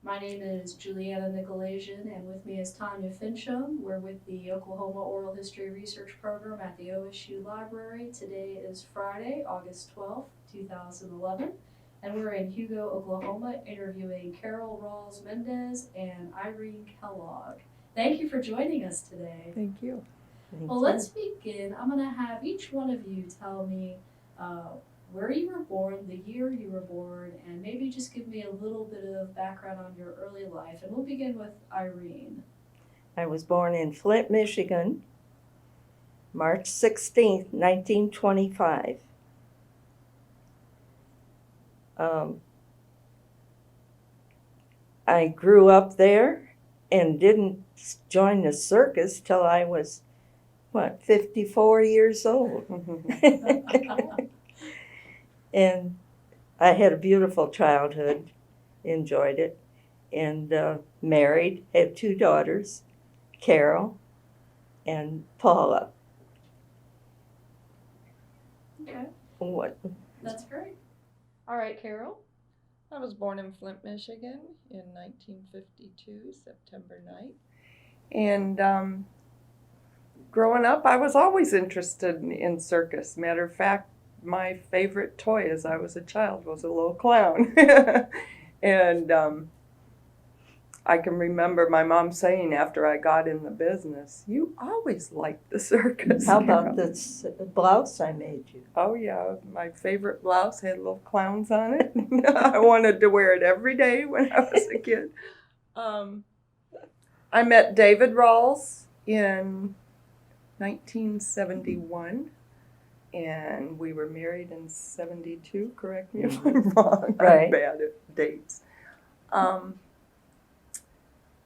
My name is Juliana Nykolaiszyn, and with me is Tanya Finchum. We're with the Oklahoma Oral History Research Program at the OSU Library. Today is Friday, August 12th, 2011, and we're in Hugo, Oklahoma, interviewing Kellogg Rawls Mendez and Irene Kellogg. Thank you for joining us today. Thank you. Well, let's begin. I'm going to have each one of you tell me where you were born, the year you were born, and maybe just give me a little bit of background on your early life. And we'll begin with Irene. I was born in Flint, Michigan, March 16th, 1925. I grew up there and didn't join the circus till I was, 54 years old. And I had a beautiful childhood, enjoyed it, and married, had 2 daughters, Carol and Paula. Okay. What? That's great. All right, Carol. I was born in Flint, Michigan in 1952, September 9th. And growing up, I was always interested in circus. Matter of fact, my favorite toy as I was a child was a little clown. And I can remember my mom saying after I got in the business, "You always liked the circus." How about this blouse I made you? Oh yeah, my favorite blouse had little clowns on it. I wanted to wear it every day when I was a kid. I met David Rawls in 1971, and we were married in 72. Correct me if I'm wrong. Right. I'm bad at dates.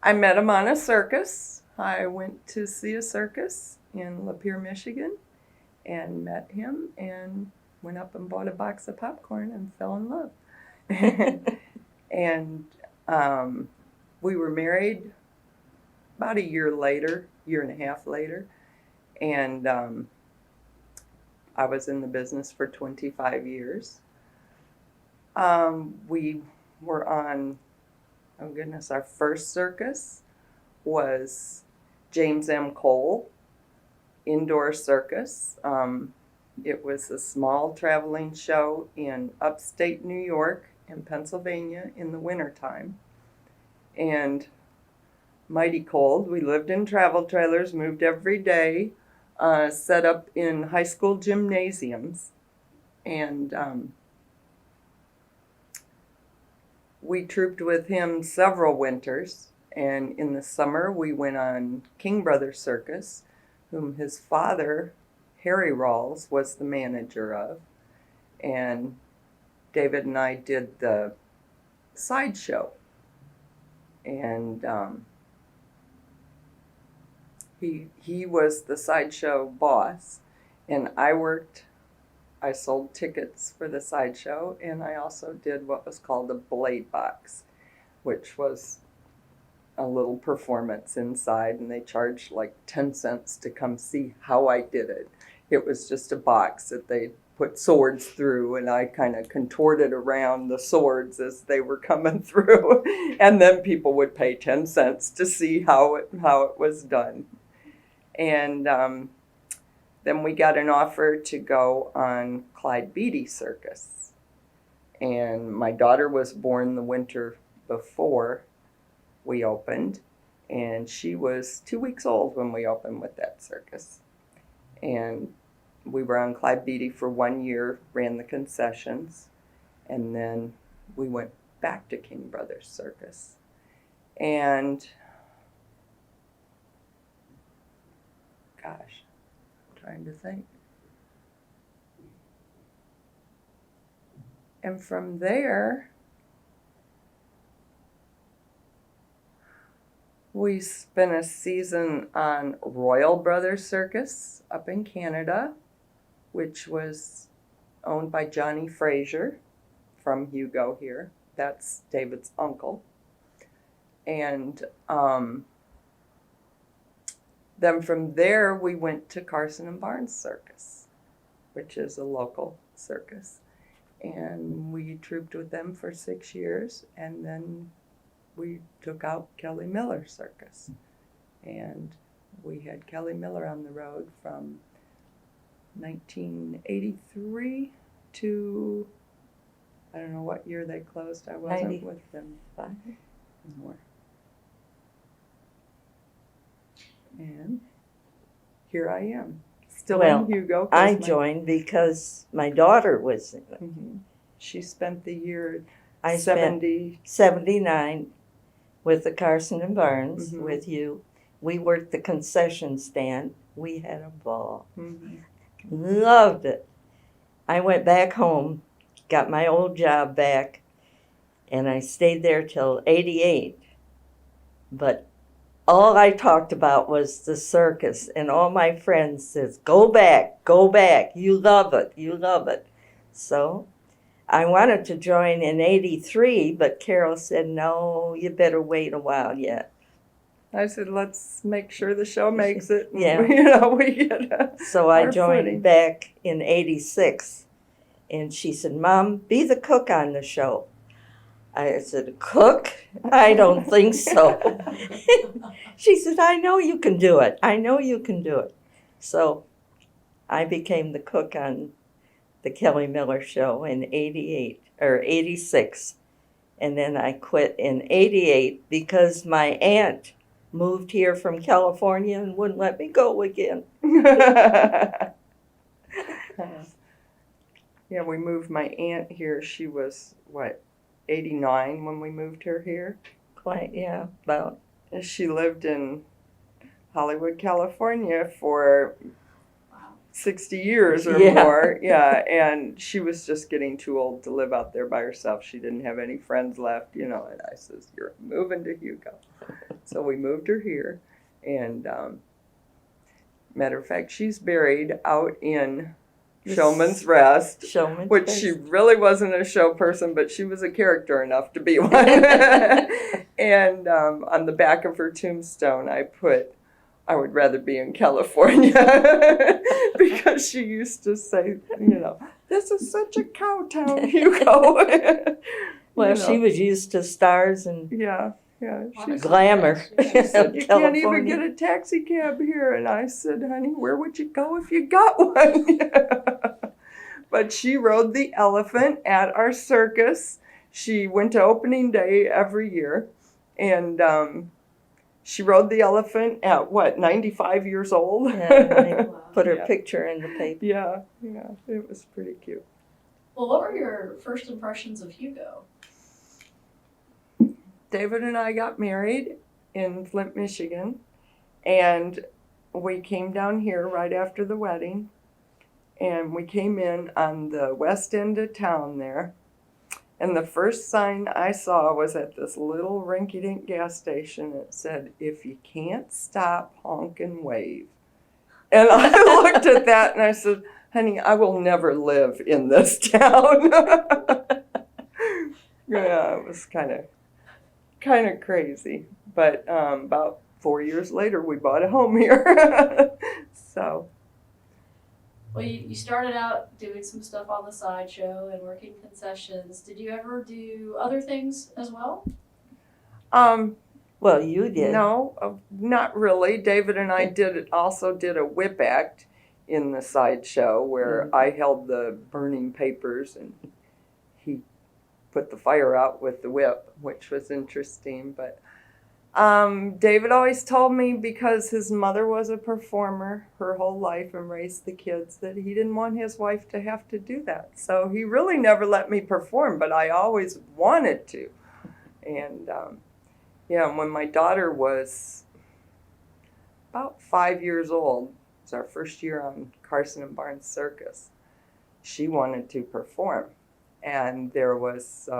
I met him on a circus. I went to see a circus in Lapeer, Michigan, and met him and went up and bought a box of popcorn and fell in love. And we were married about a year and a half later, and I was in the business for 25 years. We were on, oh goodness, our first circus was James M. Cole Indoor Circus. It was a small traveling show in upstate New York and Pennsylvania in the wintertime. And mighty cold. We lived in travel trailers, moved every day, set up in high school gymnasiums. And we trouped with him several winters. And in the summer, we went on King Brothers Circus, whom his father, Harry Rawls, was the manager of. And David and I did the sideshow. And he was the sideshow boss. And I sold tickets for the sideshow, and I also did what was called a blade box, which was a little performance inside, and they charged like 10 cents to come see how I did it. It was just a box that they put swords through, and I kind of contorted around the swords as they were coming through, and then people would pay 10 cents to see how it was done. And then we got an offer to go on Clyde Beatty Circus. And my daughter was born the winter before we opened, and she was 2 weeks old when we opened with that circus. And we were on Clyde Beatty for 1 year, ran the concessions, and then we went back to King Brothers Circus. And gosh, I'm trying to think. And from there, we spent a season on Royal Brothers Circus up in Canada, which was owned by Johnny Frazier from Hugo here. That's David's uncle. And then from there, we went to Carson and Barnes Circus, which is a local circus. And we trouped with them for 6 years, and then we took out Kelly Miller Circus. And we had Kelly Miller on the road from 1983 to, I don't know what year they closed. I wasn't with them anymore. And here I am, still in Hugo. I joined because my daughter was in it. Mm-hmm. She spent the year I spent 79 with the Carson and Barnes with you. We worked the concession stand. We had a ball. Mm-hmm. Loved it. I went back home, got my old job back, and I stayed there till 88. But all I talked about was the circus, and all my friends says, go back, you love it, you love it. So I wanted to join in 83, but Carol said, no, you better wait a while yet. I said, let's make sure the show makes it. Yeah. We get So I joined back in 86, and she said, Mom, be the cook on the show. I said, cook? I don't think so. She said, I know you can do it. I know you can do it. So I became the cook on the Kelly Miller show in 86. And then I quit in 88 because my aunt moved here from California and wouldn't let me go again. Yeah, we moved my aunt here. She was, 89 when we moved her here? Quite, yeah, about. She lived in Hollywood, California for 60 years or more. Yeah, and she was just getting too old to live out there by herself. She didn't have any friends left, and I says, you're moving to Hugo. So we moved her here, and matter of fact, she's buried out in Showman's Rest, which she really wasn't a show person, but she was a character enough to be one. And on the back of her tombstone, I put, I would rather be in California, because she used to say, this is such a cow town, Hugo. Well, she was used to stars and glamour. She said, you can't even get a taxi cab here. And I said, honey, where would you go if you got one? But she rode the elephant at our circus. She went to opening day every year. And she rode the elephant at, 95 years old? Yeah, put her picture in the paper. Yeah, it was pretty cute. Well, what were your first impressions of Hugo? David and I got married in Flint, Michigan, and we came down here right after the wedding, and we came in on the west end of town there, and the first sign I saw was at this little rinky-dink gas station. It said, if you can't stop, honk and wave. And I looked at that and I said, honey, I will never live in this town. Yeah, it was kind of crazy, but about 4 years later we bought a home here. So Well, you started out doing some stuff on the sideshow and working concessions. Did you ever do other things as well? Well, you did. No, not really. David and I also did a whip act in the sideshow where I held the burning papers and he put the fire out with the whip, which was interesting. But David always told me, because his mother was a performer her whole life and raised the kids, that he didn't want his wife to have to do that. So he really never let me perform, but I always wanted to. And when my daughter was about 5 years old, it was our first year on Carson and Barnes Circus, she wanted to perform. And there was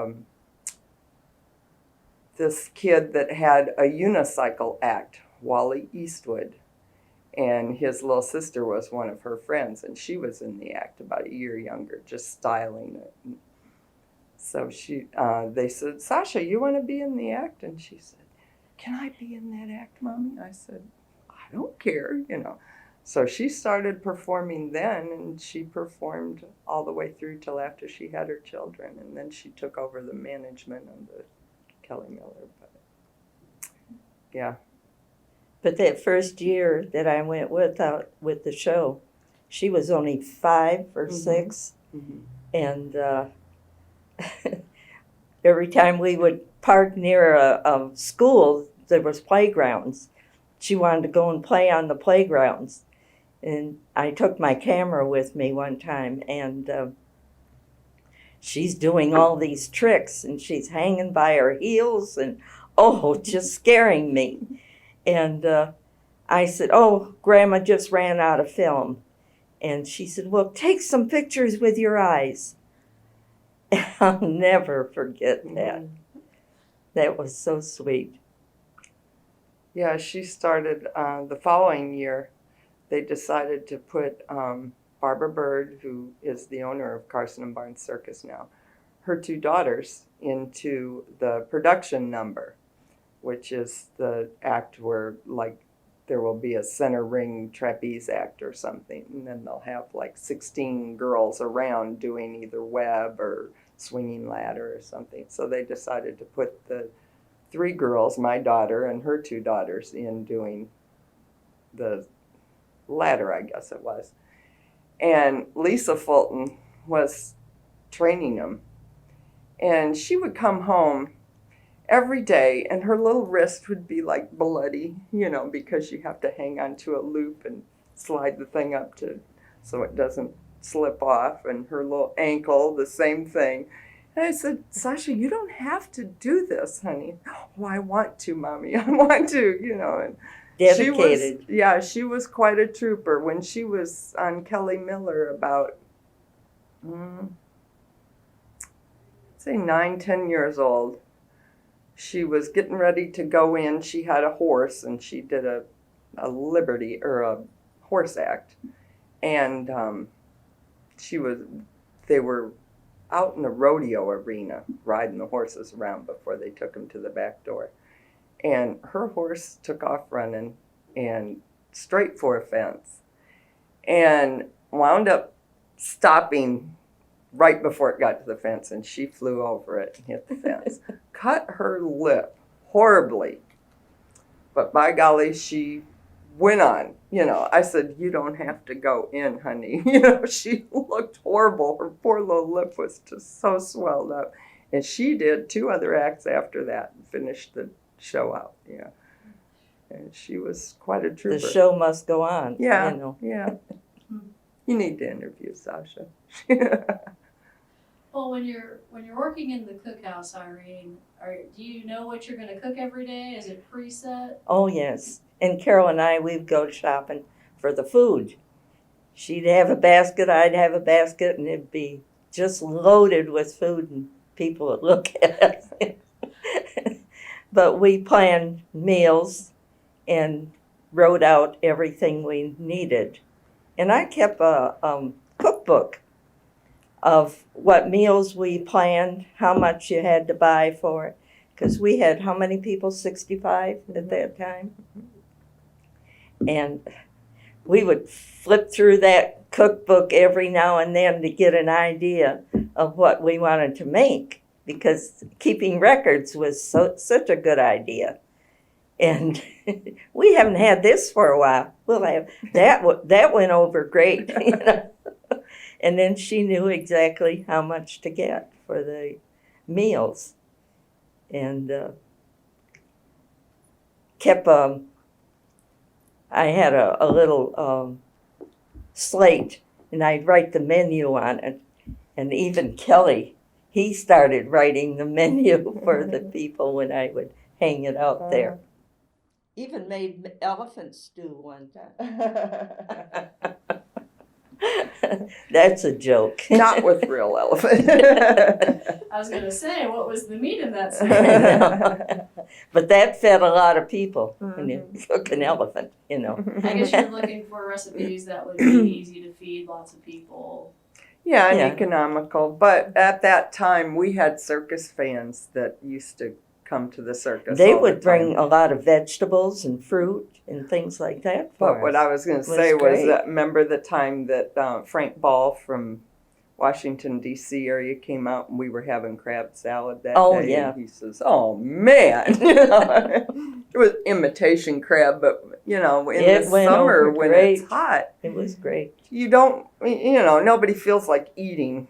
this kid that had a unicycle act, Wally Eastwood, and his little sister was one of her friends, and she was in the act about a year younger, just styling it. So they said, Sasha, you want to be in the act? And she said, can I be in that act, Mommy? I said, I don't care, So she started performing then, and she performed all the way through till after she had her children, and then she took over the management of the Kelly Miller. But yeah. But that first year that I went with the show, she was only 5 or 6, and every time we would park near a school, there was playgrounds. She wanted to go and play on the playgrounds, and I took my camera with me one time, and she's doing all these tricks, and she's hanging by her heels, and just scaring me. And I said, "Oh, Grandma just ran out of film." And she said, "Well, take some pictures with your eyes." I'll never forget that. That was so sweet. Yeah, she started the following year. They decided to put Barbara Bird, who is the owner of Carson and Barnes Circus now, her 2 daughters into the production number, which is the act where, like, there will be a center ring trapeze act or something, and then they'll have like 16 girls around doing either web or swinging ladder or something. So they decided to put the 3 girls, my daughter and her 2 daughters, in doing the ladder, I guess it was. And Lisa Fulton was training them. And she would come home every day, and her little wrist would be like bloody, because you have to hang onto a loop and slide the thing up so it doesn't slip off, and her little ankle, the same thing. And I said, "Sasha, you don't have to do this, honey." "Oh, I want to, Mommy. I want to, And Dedicated. she was quite a trooper. When she was on Kelly Miller about, say 9, 10 years old, she was getting ready to go in. She had a horse, and she did a liberty or a horse act, and they were out in the rodeo arena riding the horses around before they took them to the back door, and her horse took off running and straight for a fence, and wound up stopping right before it got to the fence, and she flew over it and hit the fence. Cut her lip horribly, but by golly, she went on. I said, "You don't have to go in, honey." She looked horrible. Her poor little lip was just so swelled up. And she did 2 other acts after that and finished the show out. Yeah. And she was quite a trooper. The show must go on. Yeah, yeah. You need to interview Sasha. Well, when you're working in the cookhouse, Irene, do you know what you're going to cook every day? Is it preset? Oh, yes. And Carol and I, we'd go shopping for the food. She'd have a basket, I'd have a basket, and it'd be just loaded with food, and people would look at us. But we planned meals and wrote out everything we needed. And I kept a cookbook of what meals we planned, how much you had to buy for it. Because we had how many people? 65 at that time. And we would flip through that cookbook every now and then to get an idea of what we wanted to make, because keeping records was such a good idea. And we haven't had this for a while. We'll have that went over great. And then she knew exactly how much to get for the meals, and kept I had a little slate, and I'd write the menu on it. And even Kelly, he started writing the menu for the people when I would hang it out there. Even made elephant stew one time. That's a joke. Not with real elephant. I was going to say, what was the meat in that stew? But that fed a lot of people when you cook an elephant, I guess you're looking for recipes that would be easy to feed lots of people. Yeah, and economical. But at that time, we had circus fans that used to come to the circus. They would bring a lot of vegetables and fruit and things like that for us. But what I was going to say was that, remember the time that Frank Ball from Washington, D.C. area came out and we were having crab salad that Oh, day. yeah. And he says, oh, man. You know, it was imitation crab, but, you know, in It the went summer over when great. it's hot, It was great. you don't, you know, nobody feels like eating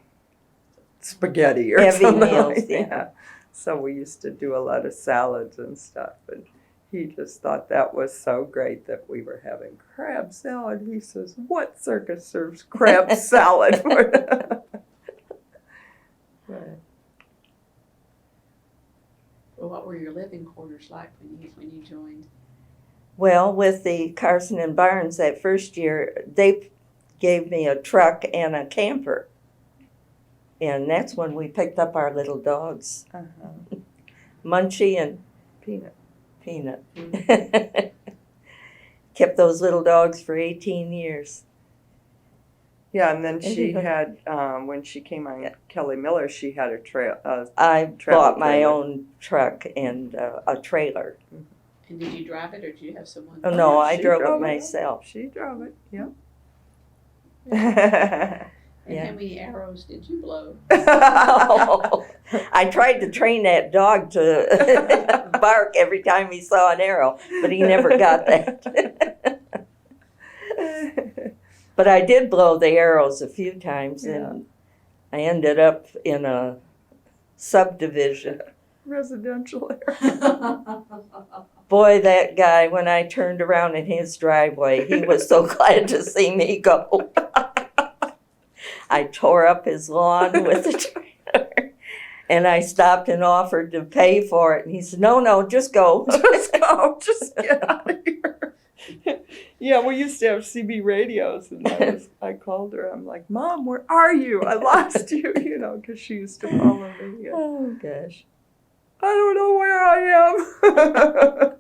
spaghetti or Heavy something meals, like yeah. that. So we used to do a lot of salads and stuff. And he just thought that was so great that we were having crab salad. He says, what circus serves crab salad? Well, what were your living quarters like when you joined? Well, with the Carson and Barnes that first year, they gave me a truck and a camper. And that's when we picked up our little dogs, Uh-huh. Munchie and Peanut. Peanut. Kept those little dogs for 18 years. Yeah, and then she Anyway. had, when she came on Kelly Miller, she had a trail. I Travel bought my trailer. own truck and a trailer. And did you drive it or did you have someone? Oh, no, I she drove it drove it. myself. She drove it, yeah. And Yeah. how many arrows did you blow? I tried to train that dog to bark every time he saw an arrow, but he never got that. But I did blow the arrows a few times, and I ended up in a subdivision. Residential area. Boy, that guy, when I turned around in his driveway, he was so glad to see me go. I tore up his lawn with the trailer, and I stopped and offered to pay for it. And he said, no, just go. Just go, just get out of here. Yeah, we used to have CB radios, and I called her. I'm like, Mom, where are you? I lost you, you know, because she used to follow me. And, Oh, gosh. I don't know where I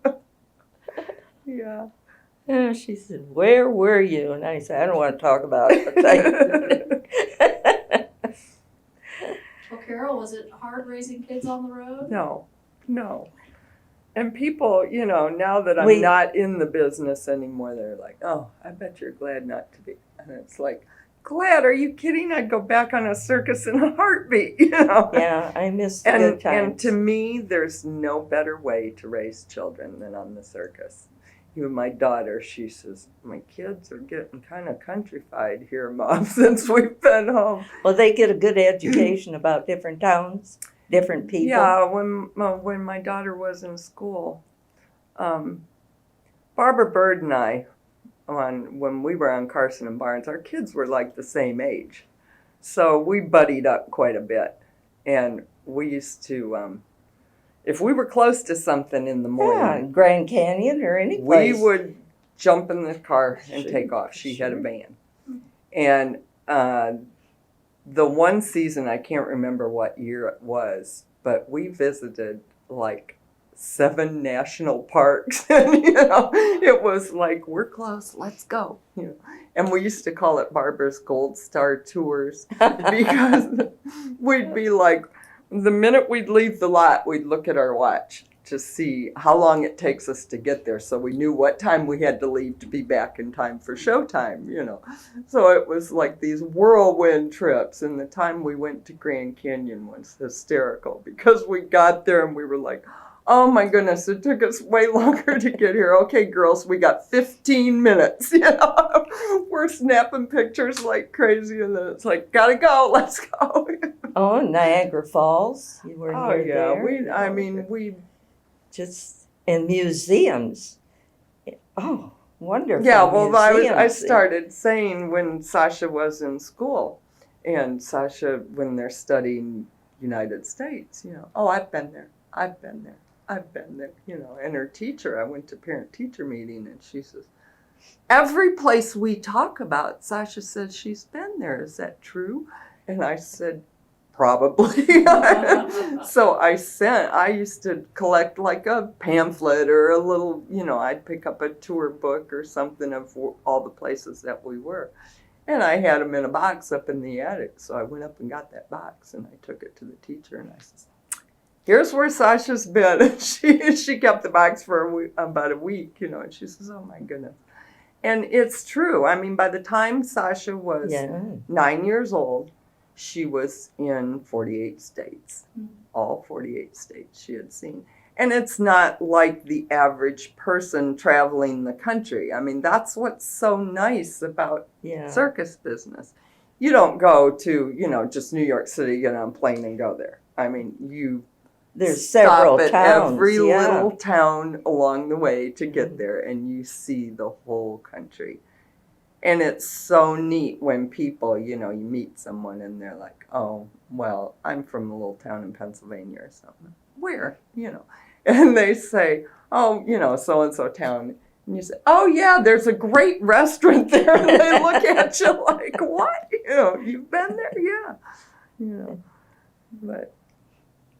am. Yeah. And she said, where were you? And I said, I don't want to talk about it. Well, Carol, was it hard raising kids on the road? No. And people, you know, now that I'm We- not in the business anymore, they're like, oh, I bet you're glad not to be. And it's like, glad? Are you kidding? I'd go back on a circus in a heartbeat, you know? Yeah, I miss the good And times. to me, there's no better way to raise children than on the circus. Even my daughter, she says, my kids are getting kind of countrified here, Mom, since we've been home. Well, they get a good education about different towns, different people. Yeah, when my daughter was in school, Barbara Bird and I, when we were on Carson and Barnes, our kids were like the same age. So we buddied up quite a bit. And we used to, if we were close to something in the Yeah, morning, Grand Canyon or any we place. would jump in the car and Sure, take off. She had a sure. van. And the one season, I can't remember what year it was, but we visited like 7 national parks. And, you know, it was like, we're close, let's go. You know, and we used to call it Barbara's Gold Star Tours because we'd be like, the minute we'd leave the lot, we'd look at our watch to see how long it takes us to get there, so we knew what time we had to leave to be back in time for showtime, you know. So it was like these whirlwind trips, and the time we went to Grand Canyon was hysterical because we got there and we were like, oh my goodness, it took us way longer to get here. Okay, girls, we got 15 minutes, you know. We're snapping pictures like crazy, and then it's like, gotta go, let's go. Oh, Niagara Falls. You were Oh near yeah, there. we Just in museums. Oh, wonderful. yeah. Well, I museums. started saying when Sasha was in school, and Sasha when they're studying United States, you know, oh, I've been there, you know. And her teacher, I went to parent-teacher meeting, and she says, every place we talk about, Sasha says she's been there. Is that true? And I said, probably. So I used to collect like a pamphlet or a little, you know, I'd pick up a tour book or something of all the places that we were. And I had them in a box up in the attic. So I went up and got that box and I took it to the teacher and I said, here's where Sasha's been. And she kept the box for about a week, you know, and she says, oh my goodness. And it's true. I mean, by the time Sasha was Yeah. 9 years old, she was in 48 states. Hmm. All 48 states she had seen. And it's not like the average person traveling the country. I mean, that's what's so nice about Yeah. circus business. You don't go to, just New York City, get on a plane and go there. I mean, you There's several stop at towns. every yeah. little town along the way to get there, and you see the whole country. And it's so neat when people, you meet someone and they're like, oh, well, I'm from a little town in Pennsylvania or something. Where? And they say, oh, so-and-so town. And you say, oh, yeah, there's a great restaurant there. And they look at you like, what? You've been there? Yeah. But,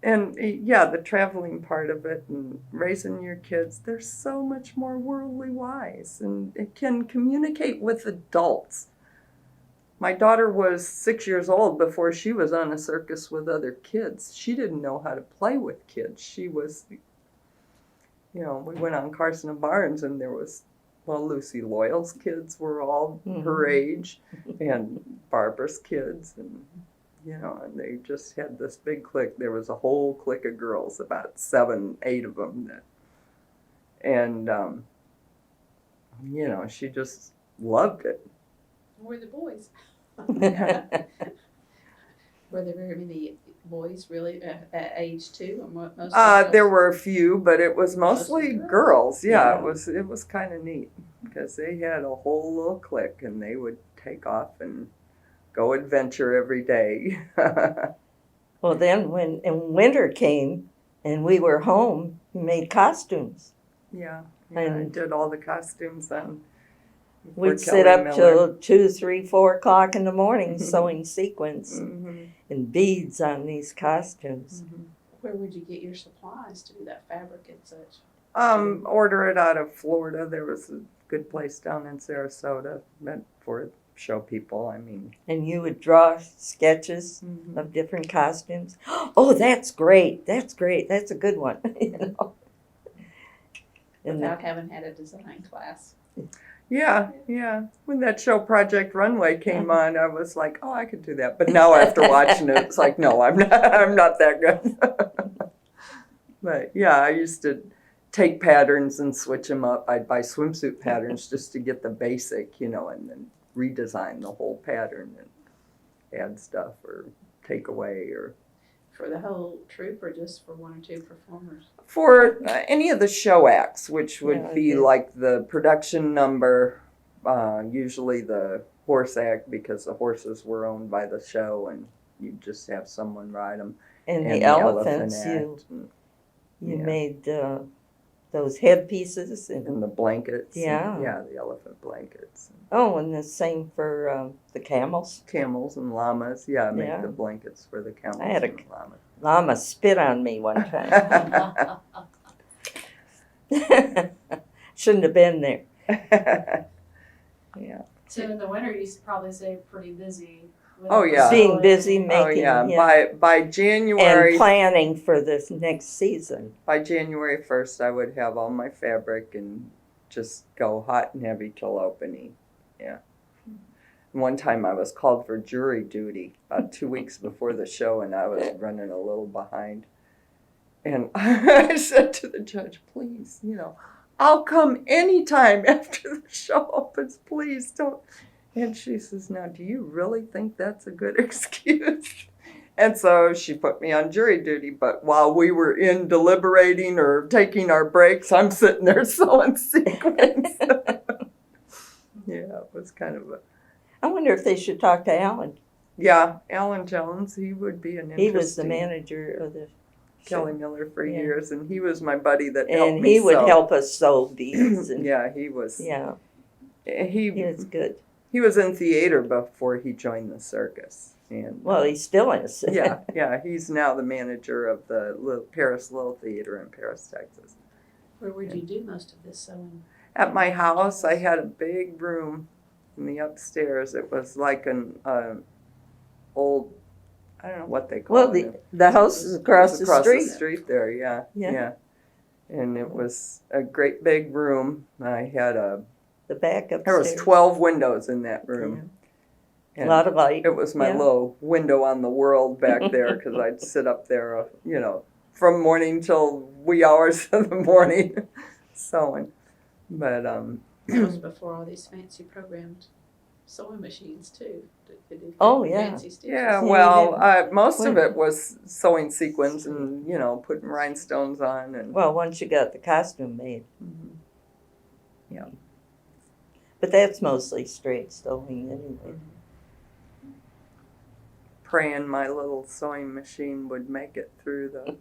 and yeah, the traveling part of it and raising your kids, they're so much more worldly wise and it can communicate with adults. My daughter was 6 years old before she was on a circus with other kids. She didn't know how to play with kids. She was, we went on Carson and Barnes and there was, Lucy Loyal's kids were all her age and Barbara's kids and, and they just had this big clique. There was a whole clique of girls, about 7, 8 of them and, she just loved it. Where the boys? Were there very many boys really at age 2 or most? There were a few, but it was mostly girls. Yeah, Yeah. It was kind of neat because they had a whole little clique and they would take off and go adventure every day. Well, then when winter came and we were home, we made costumes. Yeah, I And- did all the costumes on. We'd sit up till 2, 3, 4 o'clock in the morning sewing sequins Mm-hmm. and beads on these costumes. Where would you get your supplies to do that fabric and such? Order it out of Florida. There was a good place down in Sarasota meant for show people. I mean, And you would draw sketches of different costumes. Oh, that's great. That's great. That's a good one. And Without having had a design class. Yeah. When that show Project Runway came on, I was like, oh, I could do that. But now after watching it, it's like, no, I'm not that good. But yeah, I used to take patterns and switch them up. I'd buy swimsuit patterns just to get the basic, and then redesign the whole pattern and add stuff or take away or. For the whole troupe or just for 1 or 2 performers? For any of the show acts, which would Yeah, be okay. like the production number, usually the horse act because the horses were owned by the show and you just have someone ride them. And And the elephants, act and you yeah. made those headpieces. the blankets. Yeah. Yeah, the elephant blankets. Oh, and the same for the camels. Camels and llamas. Yeah, I make Yeah. the blankets for the camels I had a- and the llamas. Llama spit on me one time. Shouldn't have been there. Yeah. So in the winter, you probably stay pretty busy. with Oh, yeah. Being busy sewing. making, Oh yeah. yeah. By January And planning for this next season. by January 1st, I would have all my fabric and just go hot and heavy till opening. Yeah. One time I was called for jury duty about 2 weeks before the show, and I was running a little behind. And I said to the judge, please, I'll come anytime after the show opens. Please don't. And she says, now, do you really think that's a good excuse? And so she put me on jury duty, but while we were in deliberating or taking our breaks, I'm sitting there sewing sequins. Yeah, it was kind of a... I wonder if they should talk to Alan. Yeah, Alan Jones, he would be an interesting... He was the manager of the Kelly Miller for Yeah. years, and he was my buddy that helped and me he would sew. help us sew beads. And, Yeah, he was... yeah, He was good. He was in theater before he joined the circus. And Well, he still is. yeah, he's now the manager of the Paris Little Theater in Paris, Texas. Where would you do most of this sewing? At my house, I had a big room in the upstairs. It was like an old, I don't know what they call Well, it. the house is across It was the street. the street there, yeah. Yeah. And it was a great big room. I had The back upstairs. there was 12 windows in that room. A And lot of light. it was my Yeah. little window on the world back there because I'd sit up there, from morning till wee hours of the morning sewing. But That was before all these fancy programmed sewing machines too. That could do Oh, yeah. fancy stitches. yeah, See, well, that- most of it was sewing sequins and putting rhinestones on and. Well, once you got the costume made. Mhm. But that's mostly straight sewing anyway. Praying my little sewing machine would make it through the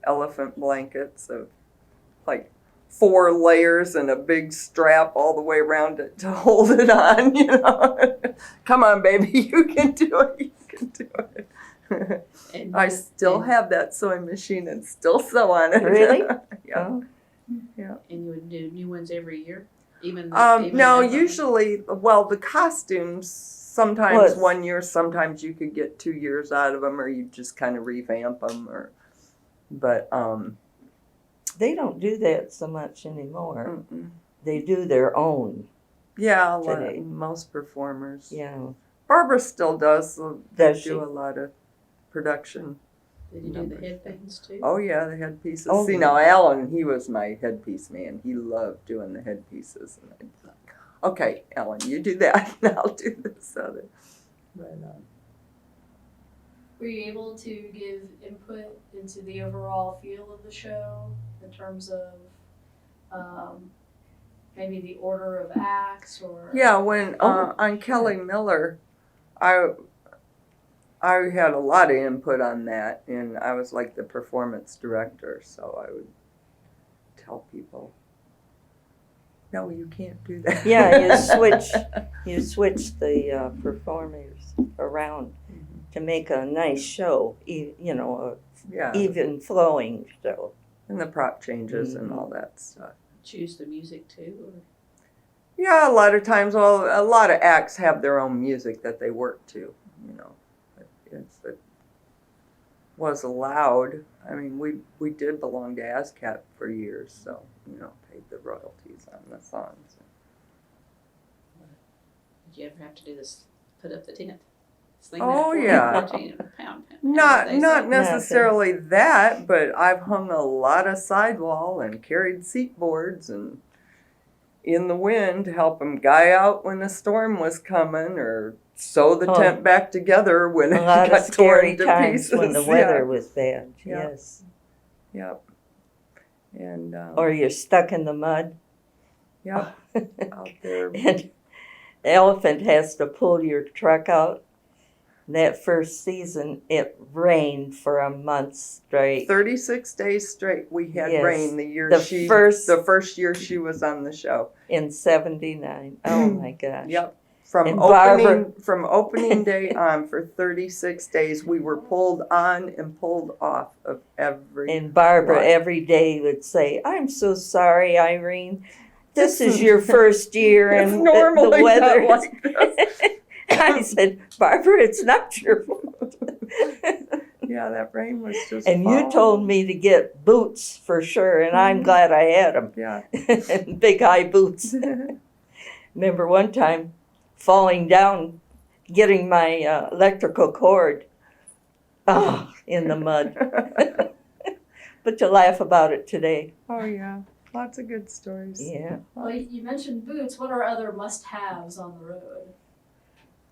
elephant blankets of like 4 layers and a big strap all the way around it to hold it on, Come on, baby, you can do it. You can do it. And I still have that sewing machine and still sew on it. Really? Yeah. Oh, And you would do new ones every year, even No, the- usually, the costumes, sometimes Was- 1 year, sometimes you could get 2 years out of them, or you just kind of revamp them, but, they don't do that so much anymore. mm-mm. They do their own. Yeah, Today. most performers. Yeah. Barbara still does, they Does she? do a lot of production. Did you do the headbands too? Oh yeah, the headpieces. Oh, See, yeah. now Alan, he was my headpiece man. He loved doing the headpieces, and I'd like, okay, Alan, you do that, and I'll do this other. But, Were you able to give input into the overall feel of the show in terms of maybe the order of acts or? yeah, when Oh, on Kelly Miller, I had a lot of input on that, and I was like the performance director, so I would tell people, no, you can't do that. Yeah, you switch the performers around to make a nice show, Yeah, even flowing show. and the prop changes and Mhm. all that stuff. Choose the music too, or Yeah, a lot of times, a lot of acts have their own music that they work to, It was allowed. I mean, we did belong to ASCAP for years, so, paid the royalties on the songs. did you ever have to do this? Put up the tent. Sling Oh, that yeah. 14-pound. Not They not say. necessarily that, but I've hung a lot of sidewall and carried seat boards and in the wind to help them guy out when a storm was coming, or sew the Oh. tent back together when A it lot of got torn scary to times pieces. when the weather was bad. Yeah. Yes. Yep. And Or you're stuck in the mud. yep, out there. And the elephant has to pull your truck out. That first season, it rained for a month straight. 36 days straight we had Yes. rain the year The the first year she was on the show. In 79. Oh my gosh. Yep. From And Barbara- opening day on for 36 days we were pulled on and pulled off of every And Barbara Right. every day would say, "I'm so sorry, Irene. This is your first year It's and normally the weather not is." like this. I said, "Barbara, it's not your fault." Yeah, that rain was just And you falling. told me to get boots for sure, and I'm glad I had them. Yeah. And big high boots. Remember one time falling down, getting my electrical cord in the mud. But you laugh about it today. Oh yeah. Lots of good stories. Yeah. Well, you mentioned boots. What are other must-haves on the road?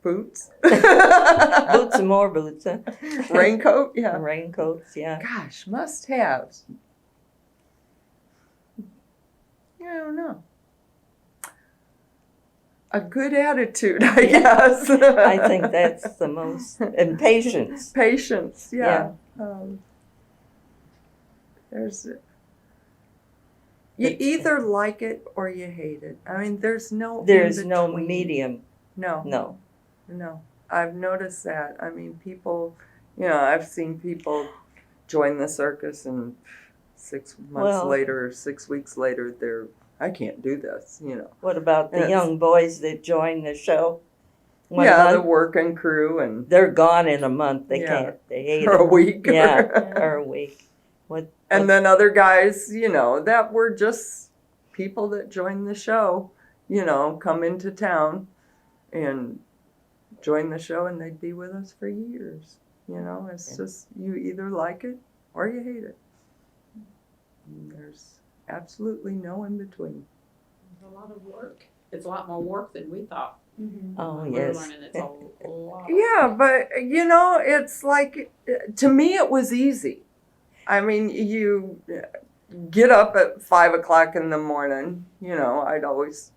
Boots. Boots and more boots, huh? Raincoat, yeah. Raincoats, yeah. Gosh, must-haves. I don't know. A good attitude, I guess. I think that's the most. And patience. Patience, yeah. There's. You It's- either like it or you hate it. I mean, there's no. There's in no between. medium. No. No. No, I've noticed that. I mean, people, I've seen people join the circus and 6 months Well- later, 6 weeks later, I can't do this, What about the Yes. young boys that join the show? One Yeah, the month, working crew and they're gone in a month. They Yeah. can't. They hate for a it. week. Yeah, or a week. And then other guys, that were just people that joined the show, come into town and join the show and they'd be with us for years. You know, it's just, you either like it or you hate it. And there's absolutely no in between. It's a lot of work. It's a lot more work than we thought. Oh, We were yes. learning it's a lot. Yeah, but you know, it's like, to me it was easy. I mean, you get up at 5 o'clock in the morning, you know, I'd always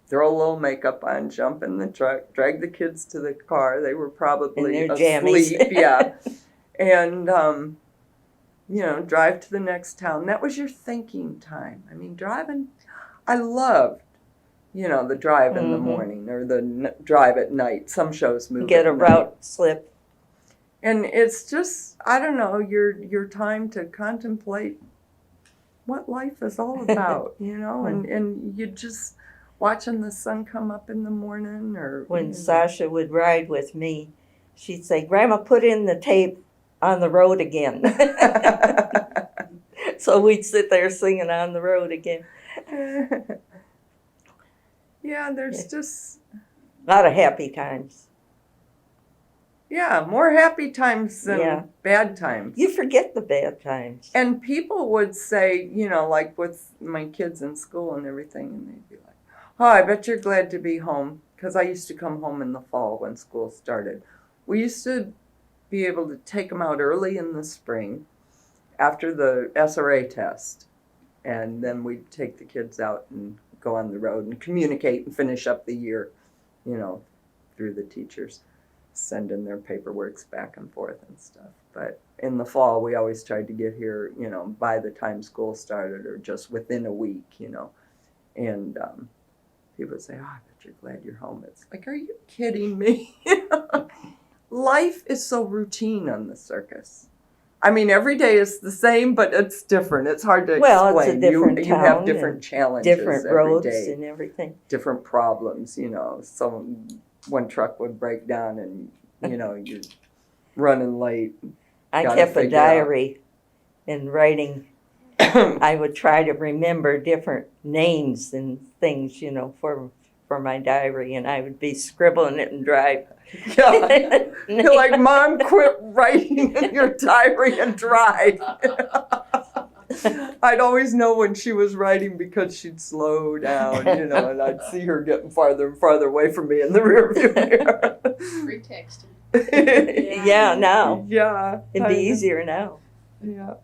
throw a little makeup on, jump in the truck, drag the kids to the car. They were probably In their jammies. asleep, yeah. And, you know, drive to the next town. That was your thinking time. I mean, driving, I loved, you know, the drive in the morning or the drive at night. Some shows move Get at a night. route slip. And it's just, I don't know, your time to contemplate what life is all about, you know, and you just watching the sun come up in the morning or When Sasha would ride with me, she'd say, Grandma, put in the tape on the road again. So we'd sit there singing on the road again. Yeah, there's just, A lot of happy times. yeah, more happy times than Yeah. bad times. You forget the bad times. And people would say, you know, like with my kids in school and everything, and they'd be like, oh, I bet you're glad to be home. Because I used to come home in the fall when school started. We used to be able to take them out early in the spring after the SRA test. And then we'd take the kids out and go on the road and communicate and finish up the year, you know, through the teachers sending their paperworks back and forth and stuff. But in the fall, we always tried to get here, you know, by the time school started or just within a week, you know. And people would say, oh, I bet you're glad you're home. It's like, are you kidding me? Life is so routine on the circus. I mean, every day is the same, but it's different. It's hard to explain. Well, it's a different you have town different and challenges Different every roads day. and everything. Different problems, you know. One truck would break down and, you know, you're running late. I Gotta kept a figure out. diary and writing. I would try to remember different names and things, you know, for my diary, and I would be scribbling it and drive. Yeah. You're like, Mom, quit writing in your diary and drive. I'd always know when she was writing because she'd slow down, you know, and I'd see her getting farther and farther away from me in the rearview mirror. Free texting. Yeah, now. Yeah. It'd be easier now. Yeah.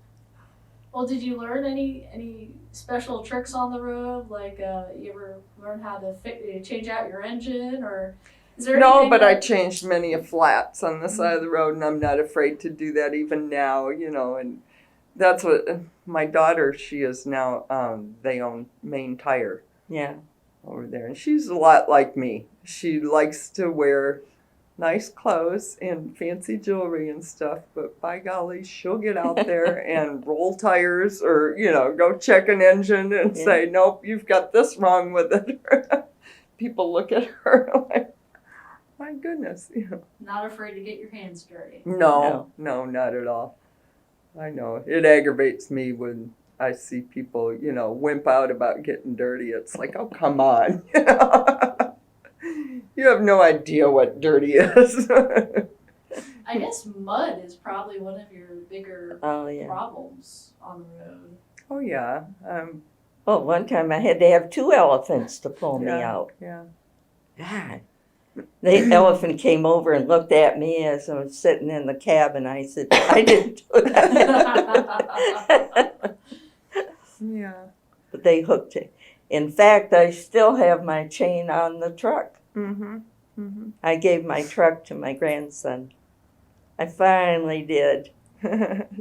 Well, did you learn any special tricks on the road? Like, you ever learn how to change out your engine, or is there No, anything but I that- changed many flats on the side of the road, and I'm not afraid to do that even now, you know, and that's what my daughter, she is now, they own Main Tire Yeah. over there, and she's a lot like me. She likes to wear nice clothes and fancy jewelry and stuff, but by golly, she'll get out there and roll tires or, you know, go check an engine and Yeah. say, nope, you've got this wrong with it. People look at her like, my goodness, you know. Not afraid to get your hands dirty. No, not at all. I know. It aggravates me when I see people, you know, wimp out about getting dirty. It's like, oh, come on. You have no idea what dirty is. I guess mud is probably one of your bigger Oh, yeah. problems on the road. Oh, yeah. Oh, one time I had to have 2 elephants to pull me Yeah. out. Yeah. God. The elephant came over and looked at me as I was sitting in the cab, and I said, I didn't do that. Yeah. But they hooked it. In fact, I still have my chain on the truck. Mm-hmm. Mm-hmm. I gave my truck to my grandson. I finally did.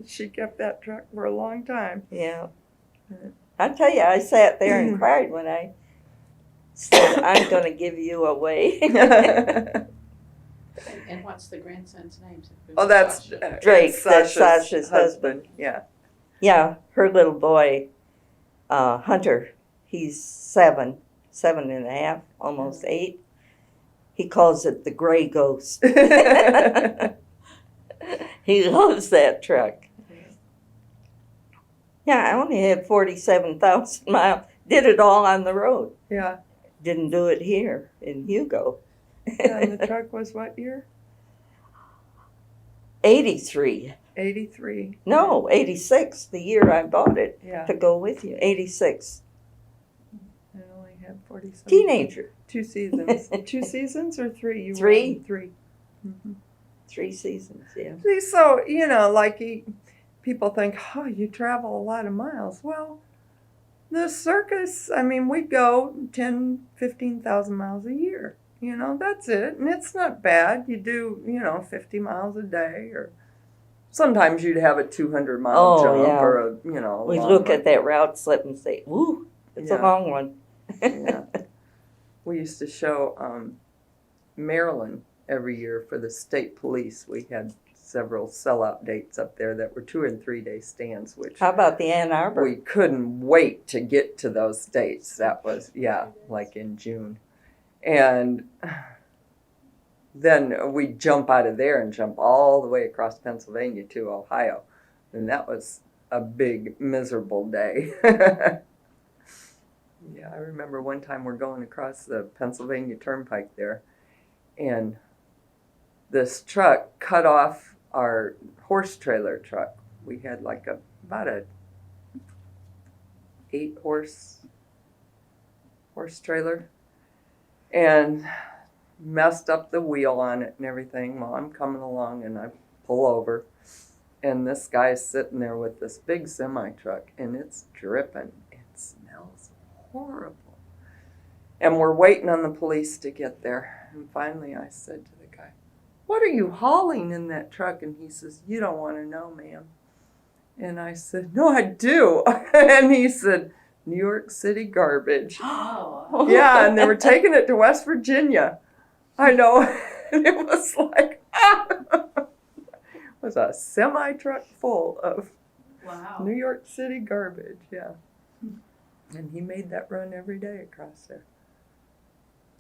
She kept that truck for a long time. Yeah. I tell you, I sat there and cried when I said, I'm going to give you away. And what's the grandson's name? Oh, that's Drake, that's Sasha's Sasha's husband. Yeah. Yeah, her little boy, Hunter, he's 7 and a half, almost 8. He calls it the gray ghost. He loves that truck. Yeah, I only had 47,000 miles. Did it all on the road. Yeah. Didn't do it here in Hugo. And the truck was what year? 83. 83. No, 86, the year I bought it Yeah. to go with you. 86. I only had 47. Teenager. 2 seasons. 2 seasons or 3? You were 3. on 3. Mm-hmm. 3 seasons, yeah. See, so, like people think, oh, you travel a lot of miles. Well, the circus, we go 10, 15,000 miles a year. That's it. And it's not bad. You do, 50 miles a day, or sometimes you'd have a 200-mile jump yeah. or a, We long look run. at that route slip and say, "Ooh, it's a Yeah. long one." Yeah. We used to show Maryland every year for the state police. We had several sellout dates up there that were 2 and 3 day stands, which How about the Ann Arbor? we couldn't wait to get to those dates. That was, like in June. And then we'd jump out of there and jump all the way across Pennsylvania to Ohio. And that was a big, miserable day. Yeah, I remember one time we're going across the Pennsylvania Turnpike there, and this truck cut off our horse trailer truck. We had like about a 8-horse trailer, and messed up the wheel on it and everything. Well, I'm coming along and I pull over, and this guy's sitting there with this big semi truck, and it's dripping. It smells horrible. And we're waiting on the police to get there. And finally I said to the guy, "What are you hauling in that truck?" And he says, "You don't want to know, ma'am." And I said, "No, I do." And he said, "New York City garbage." Oh. Yeah, and they were taking it to West Virginia. I know. And it was like, it was a semi-truck full of Wow. New York City garbage, yeah. And he made that run every day across there.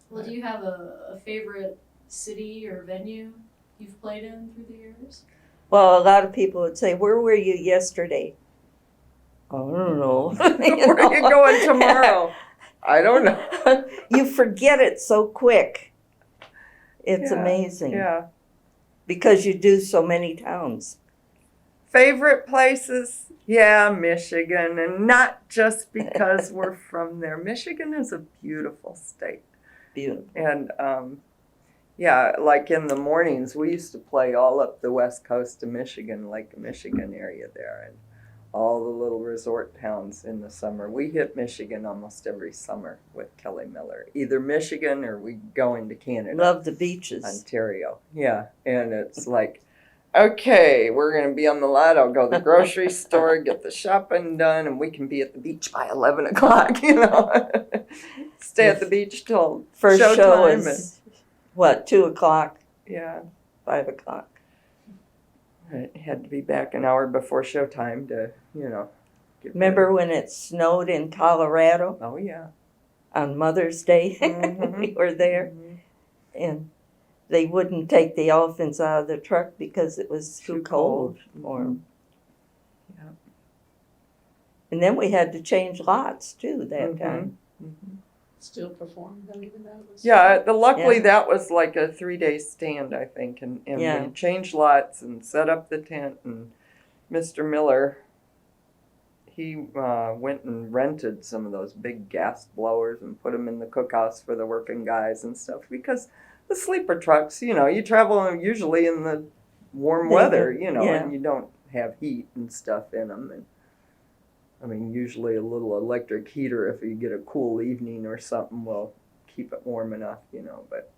Well, do you have a favorite city or venue you've played in through the years? Well, a lot of people would say, "Where were you yesterday?" I don't know. Where are you going tomorrow? I don't know. You forget it so quick. It's Yeah, amazing. Yeah. Because you do so many towns. Favorite places? Yeah, Michigan. And not just because we're from there. Michigan is a beautiful state. Beautiful. And like in the mornings, we used to play all up the west coast of Michigan, Lake Michigan area there, and all the little resort towns in the summer. We hit Michigan almost every summer with Kelly Miller. Either Michigan or we go into Canada. Love the beaches. Ontario. Yeah. And it's like, okay, we're going to be on the Lotto, go to the grocery store, get the shopping done, and we can be at the beach by 11 o'clock, Stay at the beach till First show showtime. is, 2 o'clock, Yeah. 5 o'clock. It had to be back an hour before showtime to, get Remember ready. when it snowed in Colorado Oh, yeah. on Mother's Day? Mhm. We were there, Mhm. and they wouldn't take the elephants out of the truck because it was too cold for 'em. Yeah. And then we had to change lots too that time. Mhm. Still perform, don't even know it was. Yeah, luckily Yeah. that was like a 3-day stand, I think, and Yeah. we changed lots and set up the tent, and Mr. Miller, he went and rented some of those big gas blowers and put them in the cookhouse for the working guys and stuff, because the sleeper trucks, you travel usually in the warm weather, Yeah. and you don't have heat and stuff in them, and usually a little electric heater if you get a cool evening or something will keep it warm enough, but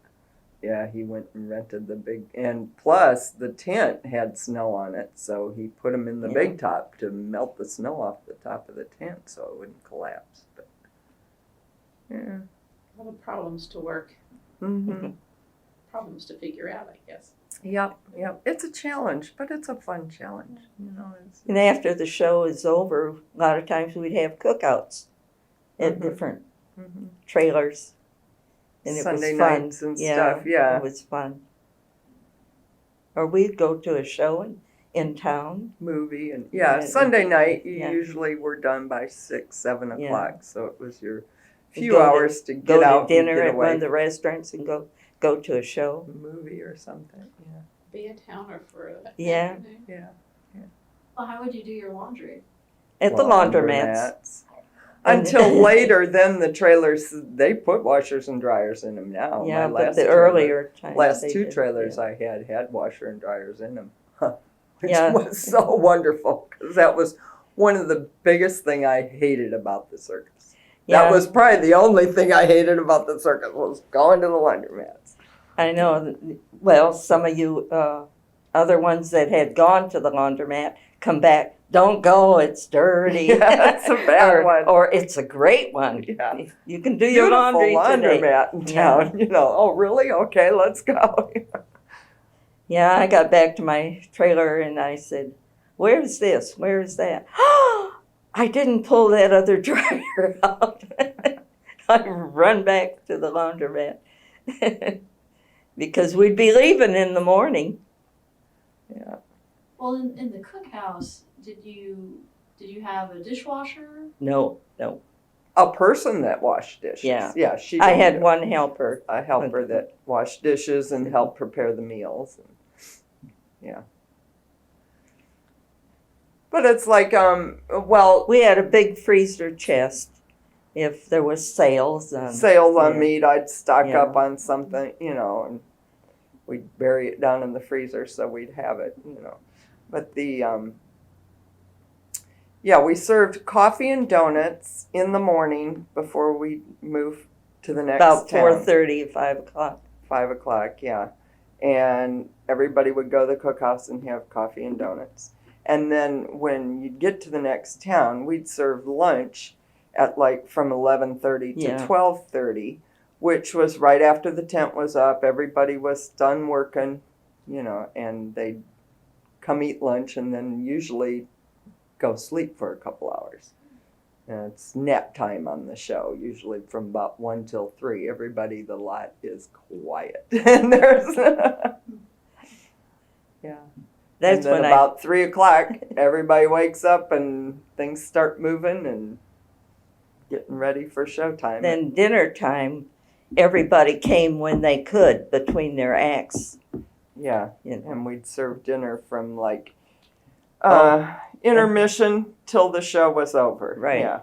yeah, he went and rented the big, and plus the tent had snow on it, so he put them in the Yeah. big top to melt the snow off the top of the tent so it wouldn't collapse, but yeah. A lot of problems to work, Mm-hmm. problems to figure out, I guess. Yep. It's a challenge, but it's a fun challenge, And after the show is over, a lot of times we'd have cookouts at Mhm. different Mhm. trailers. And Sunday it was fun. nights and stuff, yeah. It was fun. Or we'd go to a show in town. Movie and Yeah. Sunday night Yeah. usually we're done by 6, 7 Yeah. o'clock, so it was your We'd few go to- hours to Go get out to dinner and get at one away. of the restaurants and go go to a show. movie or something. Yeah. Be a towner for an Yeah. afternoon. Yeah. Well, how would you do your laundry? At the laundromats. Until later, then the trailers, they put washers and dryers in them now. Yeah, My but last the trailer- earlier times. last they two did, trailers yeah. I had washer and dryers in them, which Yeah. was so wonderful because that was one of the biggest thing I hated about the circus. Yeah, That was probably the only thing I hated about the circus was going to the laundromats. I know. Well, some of you other ones that had gone to the laundromat come back. Don't go, it's dirty. Yeah, it's a bad one. Or it's a great one. Yeah. You can do your Beautiful laundry today. laundromat in town. You know, oh really? Okay, let's go. Yeah, I got back to my trailer and I said, "Where's this? Where's that?" I didn't pull that other dryer out. I run back to the laundromat because we'd be leaving in the morning. Yeah. Well, in the cookhouse, did you have a dishwasher? No. A person that washed dishes. Yeah. Yeah, she I did had it. one helper. A helper that washed dishes and helped prepare the meals. Yeah. But it's like, well, We had a big freezer chest if there was sales. sales on yeah. meat, I'd stock Yeah. up on something, you know, and we'd bury it down in the freezer so we'd have it, you know. But yeah, we served coffee and donuts in the morning before we moved to the next About town. 4:30, 5 o'clock. 5 o'clock, yeah. And everybody would go to the cookhouse and have coffee and donuts. And then when you'd get to the next town, we'd serve lunch at like from 11:30 to Yeah. 12:30, which was right after the tent was up. Everybody was done working, you know, and they'd come eat lunch and then usually go sleep for a couple hours. And it's nap time on the show, usually from about 1 till 3. Everybody, the lot is quiet. And there's, yeah. That's and then when about 3 o'clock, everybody wakes up and things start moving and getting ready for showtime. Then dinner time, everybody came when they could between their acts. Yeah, You know. and we'd serve dinner from like Oh. intermission till the show was over. Right. Yeah.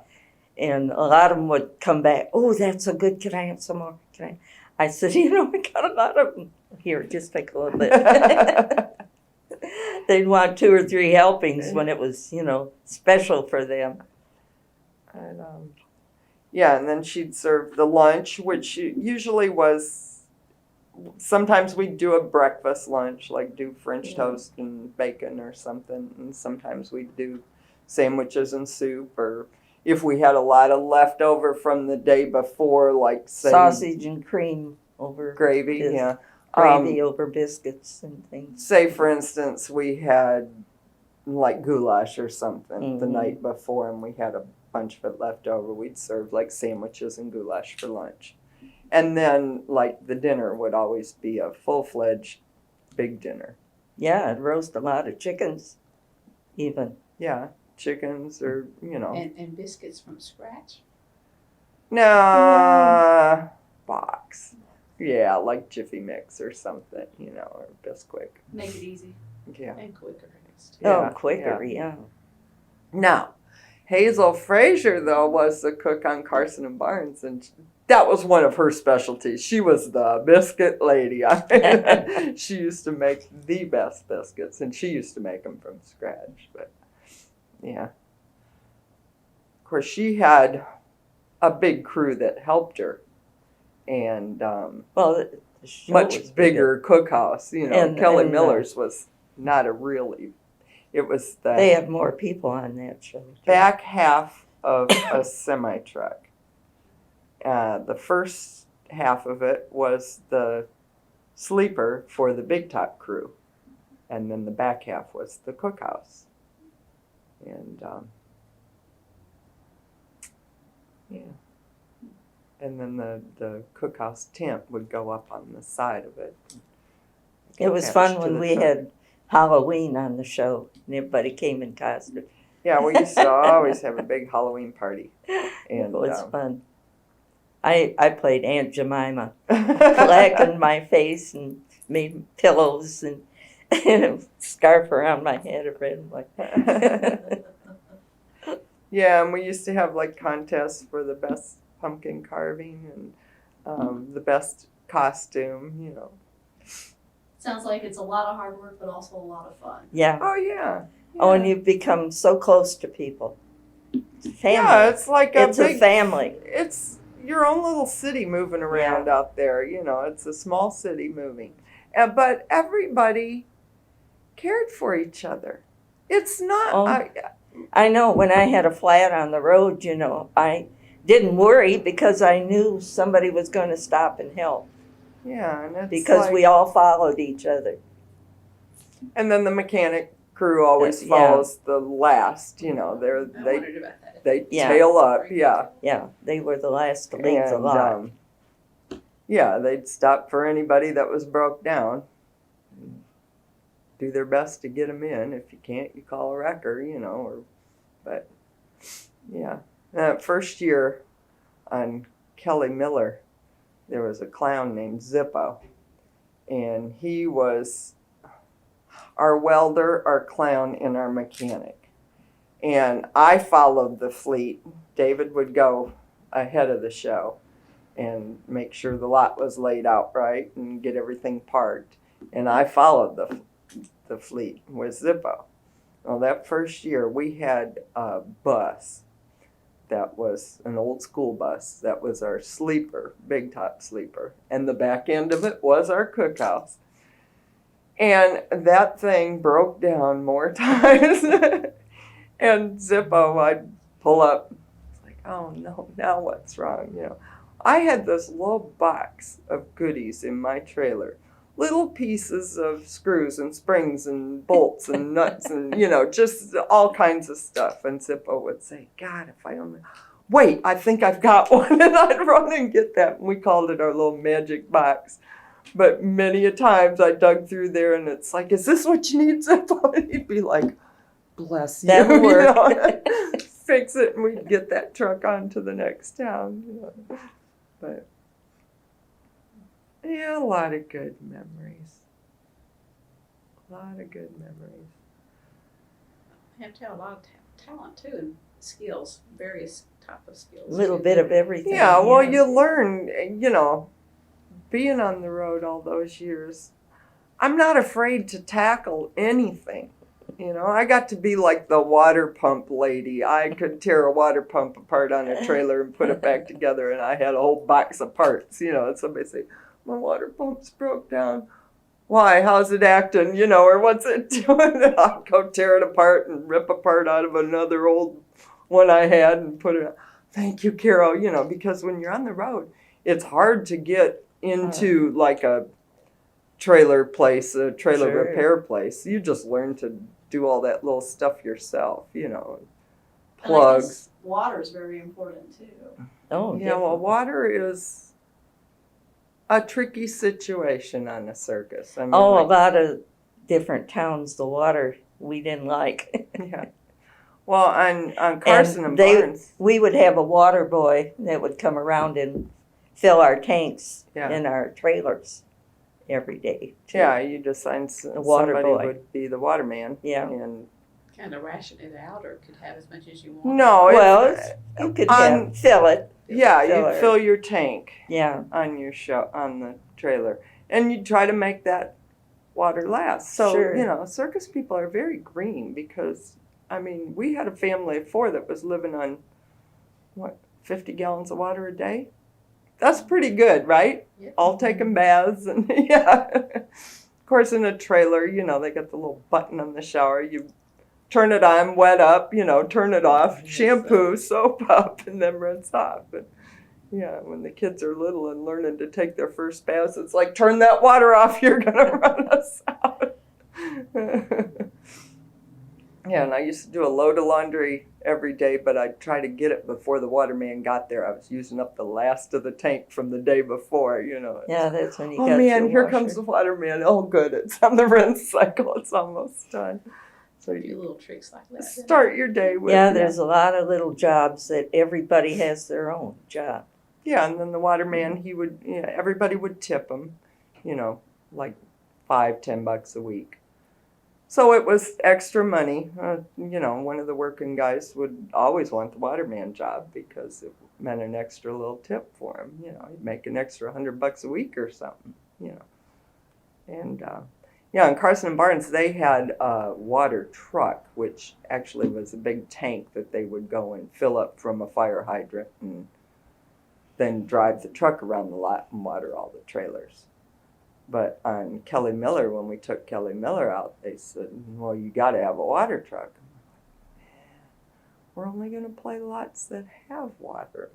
And a lot of them would come back, "Oh, that's so good. Can I have some more? Can I said, "We got a lot of them. Here, just take a little bit." They'd want 2 or 3 helpings when it was, special for them. And, yeah, and then she'd serve the lunch, which usually was, sometimes we'd do a breakfast lunch, like do French toast and bacon or something, and sometimes we'd do sandwiches and soup, or if we had a lot of leftover from the day before, like say Sausage and cream over gravy, bis- yeah. gravy over biscuits and things. Say, for instance, we had like goulash or something the Mhm. night before, and we had a bunch of it left over. We'd serve like sandwiches and goulash for lunch. And then, like, the dinner would always be a full-fledged big dinner. Yeah, I'd roast a lot of chickens, even. Yeah, chickens or, And biscuits from scratch. Nah, box. Yeah, like Jiffy Mix or something, or Bisquick. Make it easy. Yeah. And quicker eggs too. Yeah, Quicker, yeah. Now, Hazel Frazier, though, was the cook on Carson and Barnes, and that was one of her specialties. She was the biscuit lady. She used to make the best biscuits, and she used to make them from scratch. But, yeah. Of course, she had a big crew that helped her, and Well, the show was much bigger cookhouse. And- Kelly and, Miller's was not a really, it was the They have more people on that show. too. back half of a semi truck. The first half of it was the sleeper for the big top crew, and then the back half was the cookhouse. And yeah, and then the cookhouse tent would go up on the side of it. It was attached fun to when the we truck. had Halloween on the show, and everybody came in costume. Yeah, we used to always have a big Halloween party. It And was fun. I played Aunt Jemima, blackened my face and made pillows and a scarf around my head, a red one. Yeah, and we used to have like contests for the best pumpkin carving and the best costume, you know. Sounds like it's a lot of hard work, but also a lot of fun. Yeah. Oh, yeah. Oh, and you've become so close to people. Family. Yeah, it's like It's a family. It's your own little city moving around out there, you know. It's a small city moving. But everybody cared for each other. It's not... Oh. I know when I had a flat on the road, you know, I didn't worry because I knew somebody was going to stop and help. Yeah, and it's Because like, we all followed each other. and then the mechanic crew always Yeah. follows the last, you know. I wondered about that. They Yeah. tail up, yeah. Yeah, they were the last to leave the And, lot. yeah, they'd stop for anybody that was broke down. Do their best to get them in. If you can't, you call a wrecker, you know. But yeah, that first year on Kelly Miller, there was a clown named Zippo, and he was our welder, our clown, and our mechanic. And I followed the fleet. David would go ahead of the show and make sure the lot was laid out right and get everything parked. And I followed the fleet with Zippo. Well, that first year we had a bus that was an old school bus that was our sleeper, big top sleeper. And the back end of it was our cookhouse. And that thing broke down more times. And Zippo, I'd pull up. It's like, oh no, now what's wrong? You know, I had this little box of goodies in my trailer. Little pieces of screws and springs and bolts and nuts and, you know, just all kinds of stuff. And Zippo would say, God, if I only... Wait, I think I've got one. And I'd run and get that. And we called it our little magic box. But many a times I dug through there and it's like, is this what you need, Zippo? And he'd be like, bless you. That'll you work. know? Fix it and we'd get that truck on to the next town. You know. But... yeah, a lot of good memories. A lot of good memories. You have to have a lot of talent too, and skills, various type of skills. A little bit of everything. Yeah, well, you learn, you know, being on the road all those years. I'm not afraid to tackle anything. You know, I got to be like the water pump lady. I could tear a water pump apart on a trailer and put it back together, and I had a whole box of parts. You know, and somebody say, my water pump's broke down. Why? How's it acting? You know, or what's it doing? And I'll go tear it apart and rip a part out of another old one I had and put it. Thank you, Carol. You know, because when you're on the road, it's hard to get into like a trailer place, a trailer Sure. repair place. You just learn to do all that little stuff yourself. You know, And I plugs. guess water is very important too. Oh, Yeah, well, water is a tricky situation on a circus. I mean, Oh, a like, lot of different towns, the water we didn't like. yeah. Well, on Carson and they- Barnes, We would have a water boy that would come around and fill our tanks Yeah. in our trailers every day. too. yeah, you just find water somebody boy. would be the waterman. Yeah. And Kind of ration it out, or could have as much as you want. no, Well, it's, You could on- fill it. yeah, fill you'd it. fill your tank Yeah. on your show on the trailer, and you'd try to make that water last. So Sure. you know, circus people are very green because I mean, we had a family of 4 that was living on what 50 gallons of water a day. That's pretty good, right? Yep. All taking baths and yeah. Of course, in a trailer, you know, they got the little button on the shower. You turn it on, wet up, you know, turn it off, shampoo, soap up, and then rinse off. But yeah, when the kids are little and learning to take their first baths, it's like, turn that water off, you're going to run us out. Yeah, and I used to do a load of laundry every day, but I'd try to get it before the waterman got there. I was using up the last of the tank from the day before, you know. Yeah, that's when you Oh got man, your here washer. comes the waterman. Oh good, it's on the rinse cycle. It's almost done. So A few you little tricks like that. start your day with Yeah, there's a lot of little jobs that everybody has their own job. Yeah, and then the waterman, he would, everybody would tip him, like $5-10 a week. So it was extra money. One of the working guys would always want the waterman job because it meant an extra little tip for him. He'd make an extra $100 a week or something. And in Carson and Barnes, they had a water truck, which actually was a big tank that they would go and fill up from a fire hydrant and then drive the truck around the lot and water all the trailers. But on Kelly Miller, when we took Kelly Miller out, they said, well, you got to have a water truck. We're only going to play lots that have water,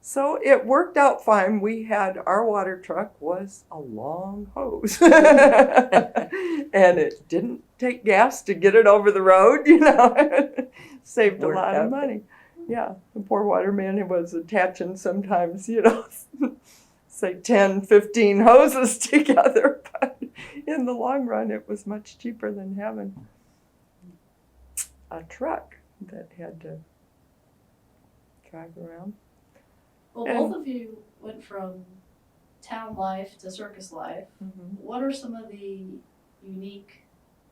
So it worked out fine. We had, our water truck was a long hose. And it didn't take gas to get it over the road, Saved a lot of money. Yeah, the poor waterman was attaching sometimes, say 10, 15 hoses together. But in the long run, it was much cheaper than having a truck that had to drive around. Well, both of you went from town life to circus life. Mm-hmm. What are some of the unique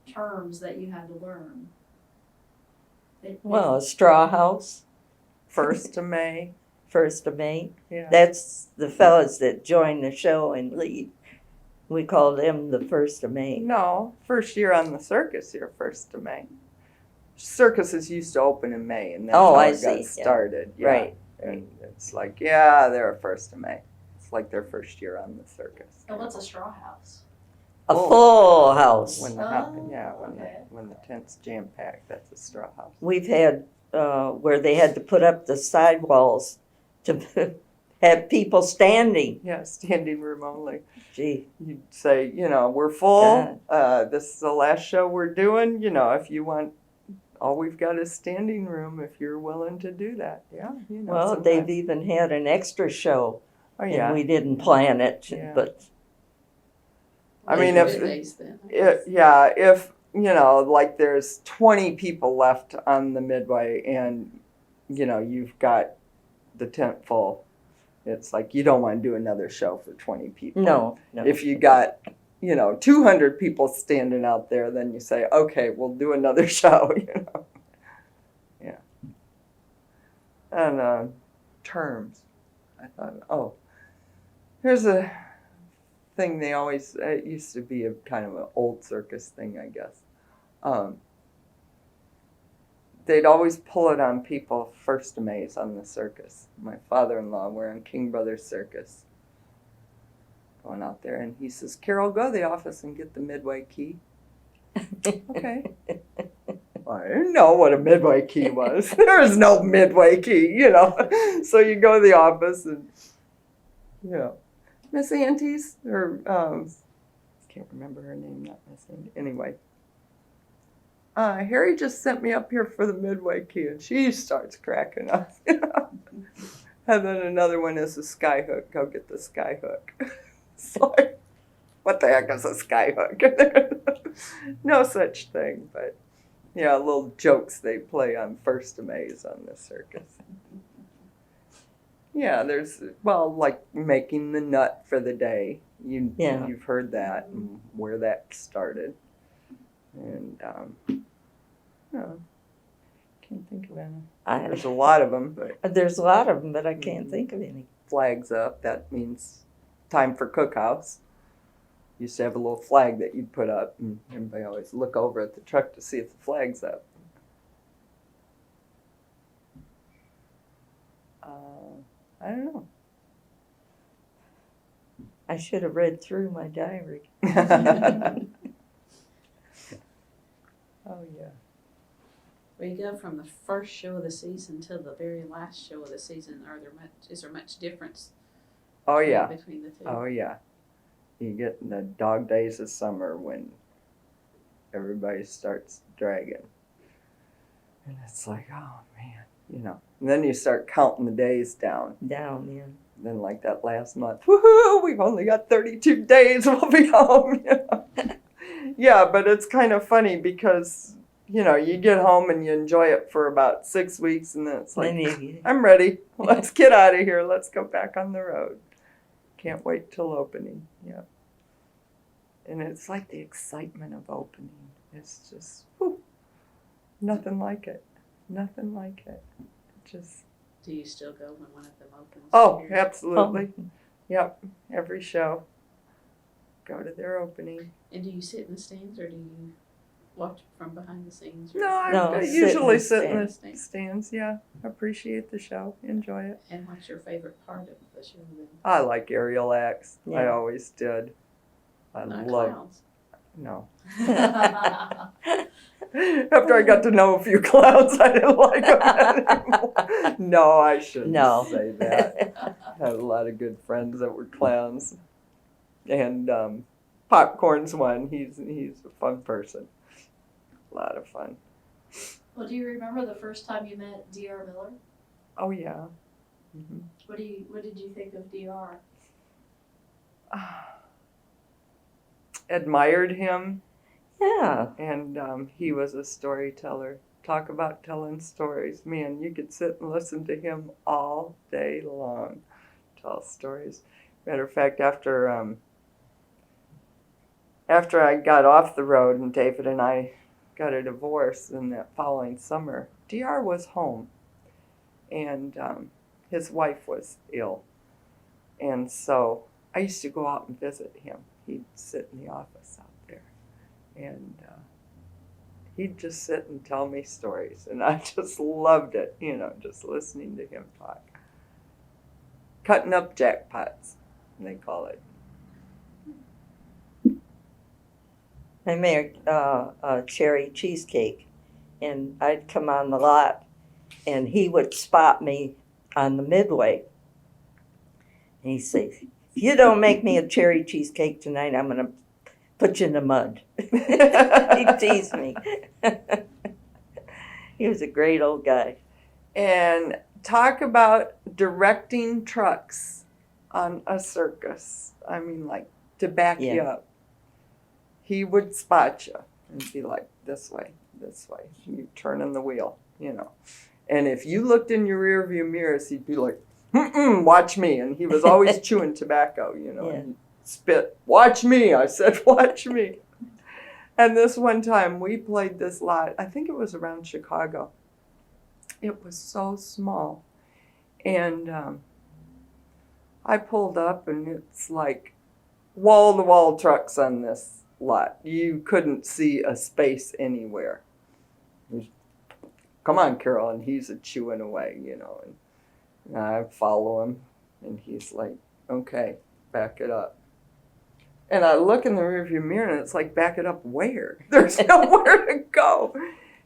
terms that you had to learn? Well, a straw house, 1st of May. 1st of May. Yeah. That's the fellas that join the show and leave. We call them the 1st of May. No, first year on the circus, you're 1st of May. Circuses used to open in May, and that's how I it see. got started. Yeah. Right. And it's like, they're 1st of May. It's like their first year on the circus. And what's a straw house? A full house. When the okay. when the tent's jam packed, that's a straw house. We've had where they had to put up the sidewalls to have people standing. Yeah, standing room only. Gee, You'd say, we're full. This is the last show we're doing. If you want, all we've got is standing room. If you're willing to do that, yeah. well, sometimes. they've even had an extra show, Oh yeah. and we didn't plan it, Yeah. but I mean, if like there's 20 people left on the midway, and you've got the tent full, it's like you don't want to do another show for 20 people. no. If you got 200 people standing out there, then you say, okay, we'll do another show. Yeah. And terms, I thought, here's a thing they always, it used to be a kind of an old circus thing, I guess. They'd always pull it on people 1st of May's on the circus. My father-in-law, we're on King Brothers Circus, going out there, and he says, Carol, go to the office and get the midway key. Okay. Well, I didn't know what a midway key was. There was no midway key, So you go to the office and, Miss Auntie's, or can't remember her name, not Miss Auntie. Anyway, Harry just sent me up here for the midway key, and she starts cracking up. And then another one is a sky hook. Go get the sky hook. It's like, what the heck is a sky hook? No such thing, but little jokes they play on 1st of May's on the circus. Yeah, there's, like making the nut for the day. You've heard that and where that started. And, can't think of any. There's a lot of them, but There's a lot of them, but I can't think of any. flags up, that means time for cookhouse. Used to have a little flag that you'd put up, and everybody always look over at the truck to see if the flag's up. I don't know. I should have read through my diary. Oh yeah. Where you go from the first show of the season to the very last show of the season, is there much difference? Oh yeah. Between the two. Oh yeah. You get in the dog days of summer when everybody starts dragging. And it's like, oh man, And then you start counting the days down. Down, yeah. Then like that last month, woohoo, we've only got 32 days, we'll be home. Yeah, but it's kind of funny because, you know, you get home and you enjoy it for about 6 weeks, and then it's like, Then you- I'm ready. Let's get out of here. Let's go back on the road. Can't wait till opening. Yeah. And it's like the excitement of opening. It's just, whew, nothing like it. Nothing like it. Just. Do you still go when one of them opens? Oh, here? absolutely. Yep. Every show. Go to their opening. And do you sit in the stands or do you watch from behind the scenes? Or- No, No, I sit in usually the sit in the stands. stands. Yeah. Appreciate the show. Enjoy it. And what's your favorite part of the show then? I like aerial acts. I Yeah. always did. I Not love. clowns. No. After I got to know a few clowns, I didn't like them anymore. No, I shouldn't No. say that. I had a lot of good friends that were clowns. And Popcorn's one. He's a fun person. A lot of fun. Well, do you remember the first time you met Dr. Miller? Oh, yeah. Mm-hmm. What did you think of Dr.? Admired him, Yeah. and he was a storyteller. Talk about telling stories. Man, you could sit and listen to him all day long. Tell stories. Matter of fact, after I got off the road and David and I got a divorce in that following summer, Dr. was home, and his wife was ill. And so I used to go out and visit him. He'd sit in the office out there, and he'd just sit and tell me stories, and I just loved it, you know, just listening to him talk. Cutting up jackpots, they call it. I made a cherry cheesecake, and I'd come on the lot, and he would spot me on the midway. And he'd say, "If you don't make me a cherry cheesecake tonight, I'm going to put you in the mud." He'd tease me. He was a great old guy. And talk about directing trucks on a circus. I mean, like, to back you Yeah. up. He would spot you and be like, this way. You turning the wheel, you know. And if you looked in your rearview mirrors, he'd be like, watch me. And he was always chewing tobacco, you know, Yeah. and spit, watch me. I said, watch me. And this one time we played this lot, I think it was around Chicago. It was so small. And I pulled up, and it's like wall-to-wall trucks on this lot. You couldn't see a space anywhere. Come on, Carol. And he's chewing away, you know. And I follow him, and he's like, okay, back it up. And I look in the rearview mirror, and it's like, back it up where? There's nowhere to go.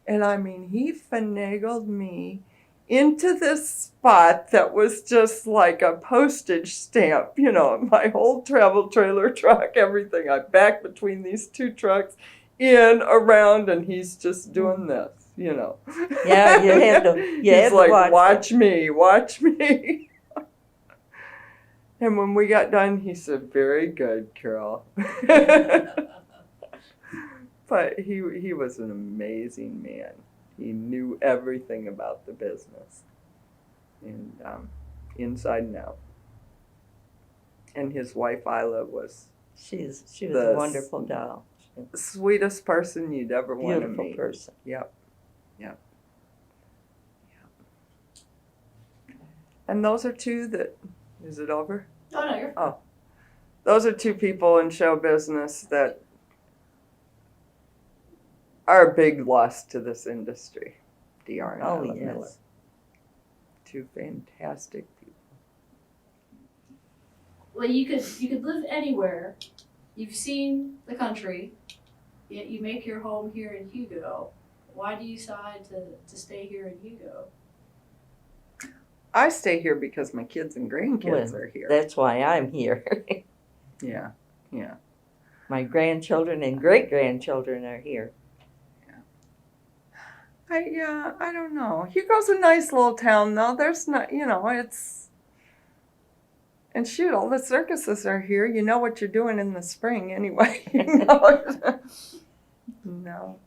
And I mean, he finagled me into this spot that was just like a postage stamp, you know, my whole travel trailer truck, everything. I backed between these two trucks, in, around, and he's just doing this, you know. Yeah, you had to. You had He's to like, watch watch me. And when we got done, he said, very good, Carol. But he was an amazing man. He knew everything about the business, and inside and out. And his wife, Isla, was She was The a wonderful doll. the sweetest person you'd ever want to Beautiful meet. person. Yep. And those are two that, is it over? Oh no, you're fine. Those are two people in show business that are a big loss to this industry. Dr. and Oh, Isla Miller. yes. Two fantastic people. Well, you could live anywhere. You've seen the country, yet you make your home here in Hugo. Why do you decide to stay here in Hugo? I stay here because my kids and grandkids are here. That's why I'm here. Yeah. My grandchildren and great grandchildren are here. I don't know. Hugo's a nice little town, though. There's not, you know, it's... And shoot, all the circuses are here. You know what you're doing in the spring anyway. You know? No.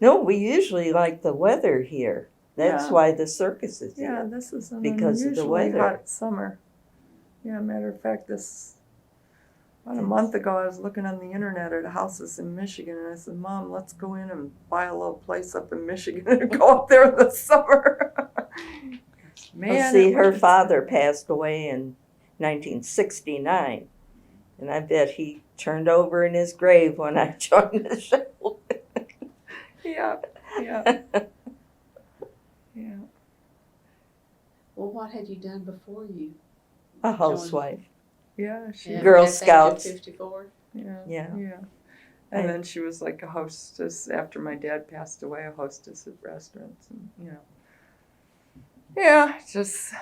No, we usually like the weather here. That's Yeah. why the circus is Yeah, here. this is an Because of the unusually weather. hot summer. Yeah, matter of fact, about a month ago, I was looking on the internet at houses in Michigan, and I said, "Mom, let's go in and buy a little place up in Michigan and go up there in the summer." Man, See, it her was- father passed away in 1969, and I bet he turned over in his grave when I joined the show. Yeah, yeah, yeah. Well, what had you done before you? A housewife. Yeah, she. Yeah, Girl at the age of Scouts. 54? Yeah, Yeah. yeah. And then she was like a hostess after my dad passed away, a hostess at restaurants, and yeah, just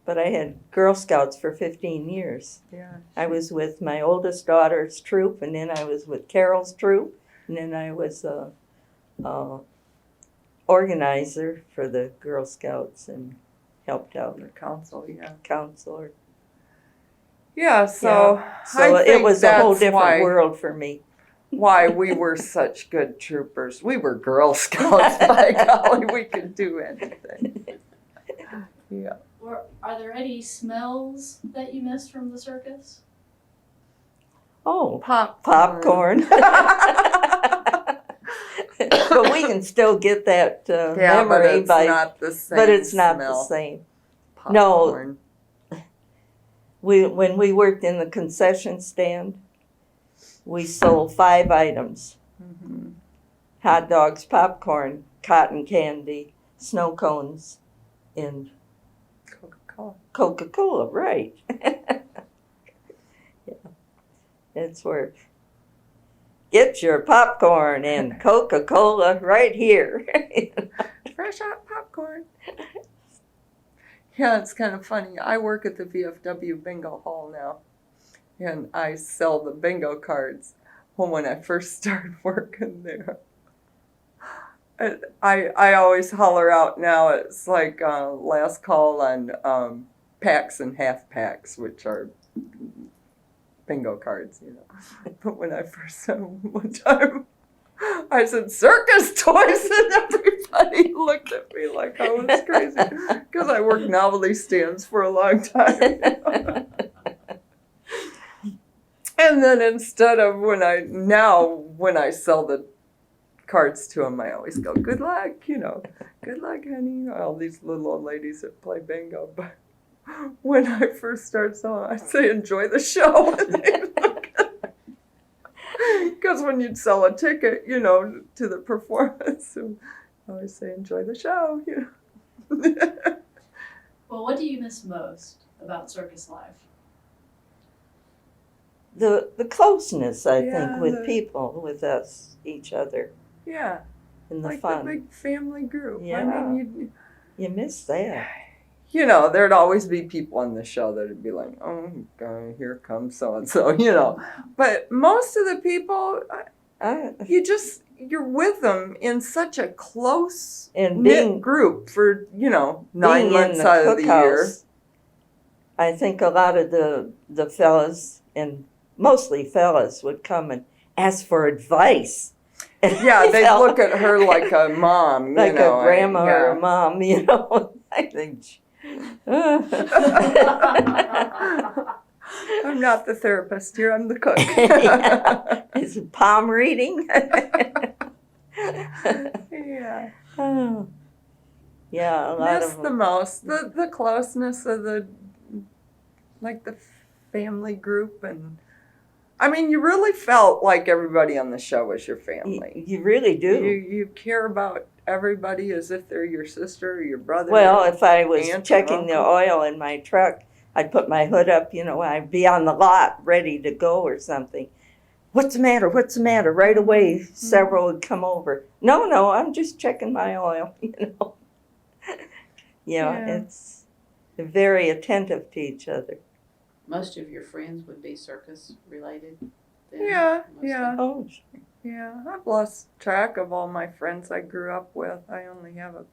But I had Girl Scouts for 15 years. yeah. I was with my oldest daughter's troop, and then I was with Carol's troop, and then I was a organizer for the Girl Scouts and helped out The council, yeah. counselor. Yeah, so So I it think was a whole that's different world for me. why we were such good troopers. We were Girl Scouts, by golly, we could do anything. Yeah. Are there any smells that you missed from the circus? Oh, Popcorn. popcorn. But we can still get that Yeah, but memory it's by. not the same. But it's not smell. the same. Popcorn. When we worked in the concession stand, we sold 5 items: Mm-hmm. hot dogs, popcorn, cotton candy, snow cones, and Coca-Cola. Coca-Cola. Right. Yeah, that's where. Get your popcorn and Coca-Cola right here. Fresh hot popcorn. Yeah, it's kind of funny. I work at the VFW bingo hall now, and I sell the bingo cards. Well, when I first started working there, I always holler out now, it's like last call on packs and half packs, which are bingo cards, But when I first said one time, I said, circus toys, and everybody looked at me like I was crazy, because I worked novelty stands for a long time. And then instead of when I sell the cards to them, I always go, good luck, good luck, honey. All these little old ladies that play bingo. But when I first start selling, I say, enjoy the show. Because when you'd sell a ticket, to the performance, I always say, enjoy the show, Well, what do you miss most about circus life? The closeness, I Yeah, think, with people, with us, each other, Yeah, and the like fun. the big family group. Yeah. I mean, You miss that. there'd always be people on the show that'd be like, oh, God, here comes so-and-so, But most of the people, you're with them in such a close And knit group for, 9 being months in the out of the year. cookhouse, I think a lot of the fellas, and mostly fellas, would come and ask for advice. Yeah, they'd look at her like a mom, like a grandma or a yeah. mom, I think. I'm not the therapist here, I'm the cook. Is it palm reading? Yeah. Oh. Yeah, a lot Miss of the them. most the closeness of the family group, and I mean, you really felt like everybody on the show was your family. You really do. You care about everybody as if they're your sister or your brother. Well, if I was aunt or checking the uncle. oil in my truck, I'd put my hood up, I'd be on the lot ready to go or something. What's the matter? What's the matter? Right away, several would come over. No, I'm just checking my oil, Yeah. It's they're very attentive to each other. Most of your friends would be circus related. then, Yeah, mostly. yeah. Oh, Yeah, I've lost track of all my friends I grew up with. I only have a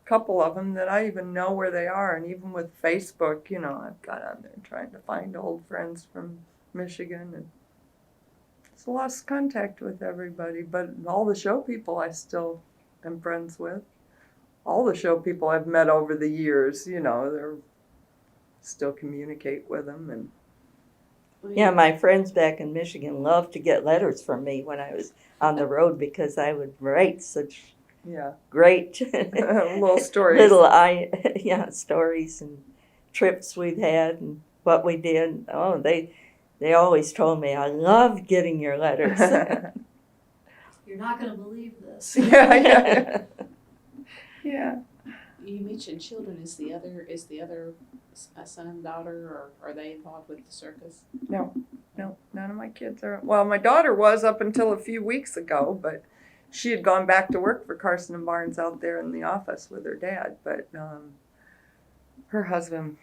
couple of them that I even know where they are. And even with Facebook, I've got on there trying to find old friends from Michigan. And lost contact with everybody, but all the show people I still am friends with. All the show people I've met over the years, they're still communicate with them. And Yeah, my friends back in Michigan loved to get letters from me when I was on the road because I would write such great little stories. Stories and trips we've had and what we did. Oh, they always told me, I loved getting your letters. You're not going to believe this. Yeah. You mentioned children. Is the other a son and daughter, or are they involved with the circus? No, none of my kids are. Well, my daughter was up until a few weeks ago, but she had gone back to work for Carson and Barnes out there in the office with her dad. But her husband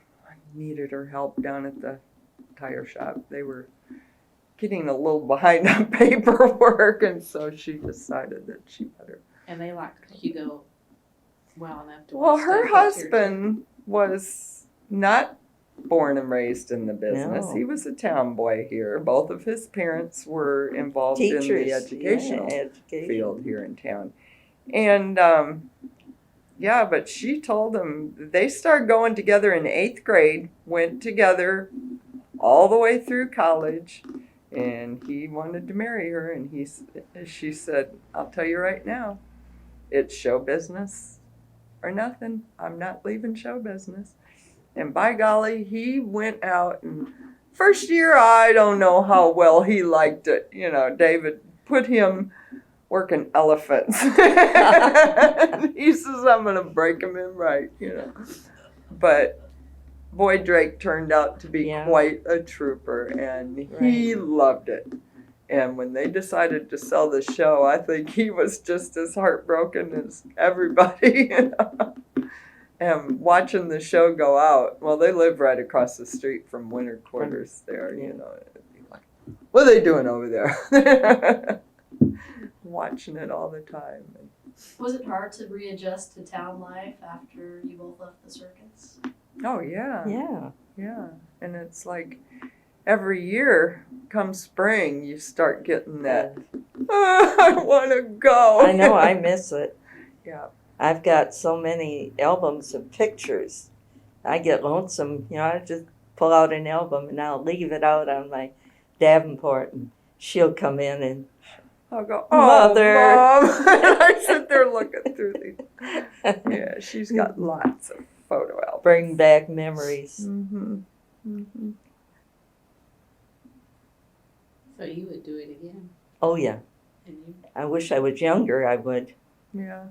needed her help down at the tire shop. They were getting a little behind on paperwork, and so she decided that she better. And they like Hugo well enough to. Well, her husband was not born and raised in the business. No. He was a town boy here. Both of his parents were involved in the educational field here in town. And but she told him they started going together in 8th grade, went together all the way through college, and he wanted to marry her. And she said, I'll tell you right now, it's show business or nothing. I'm not leaving show business. And by golly, he went out, and first year, I don't know how well he liked it. David put him working elephants. He says, I'm going to break him in right, But boy, Drake turned out to be quite a trooper, and he loved it. And when they decided to sell the show, I think he was just as heartbroken as everybody, And watching the show go out, well, they live right across the street from winter quarters there, It'd be like, what are they doing over there? Watching it all the time. Was it hard to readjust to town life after you both left the circus? Oh, yeah. Yeah. Yeah. And it's like every year, come spring, you start getting that, I want to go. I know, I miss it. Yeah. I've got so many albums of pictures. I get lonesome, I just pull out an album and I'll leave it out on my Davenport, and she'll come in and I'll go, Mother. Mom. I sit there looking through these. Yeah, she's got lots of photo albums. bring back memories. Mm-hmm. Mm-hmm. So you would do it again? Oh yeah, And you? I wish I was younger. I would. Yeah.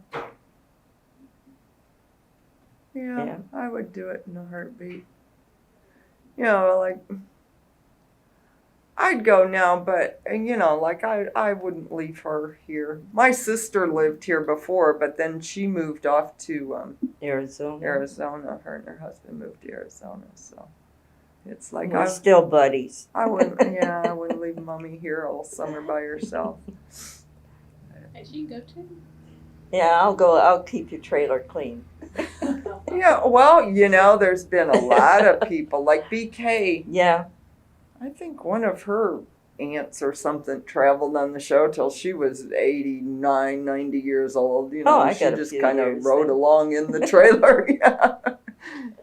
Yeah, I would do it in a heartbeat. Like, I'd go now, but, I wouldn't leave her here. My sister lived here before, but then she moved off to Arizona. Her and her husband moved to Arizona, so it's like We're still buddies. I wouldn't leave Mommy here all summer by herself. As you go too? Yeah, I'll go. I'll keep your trailer clean. Yeah, well, there's been a lot of people, like BK. Yeah. I think one of her aunts or something traveled on the show till she was 89, 90 years old. I she got a just few kind years of rode then. along in the trailer. Yeah.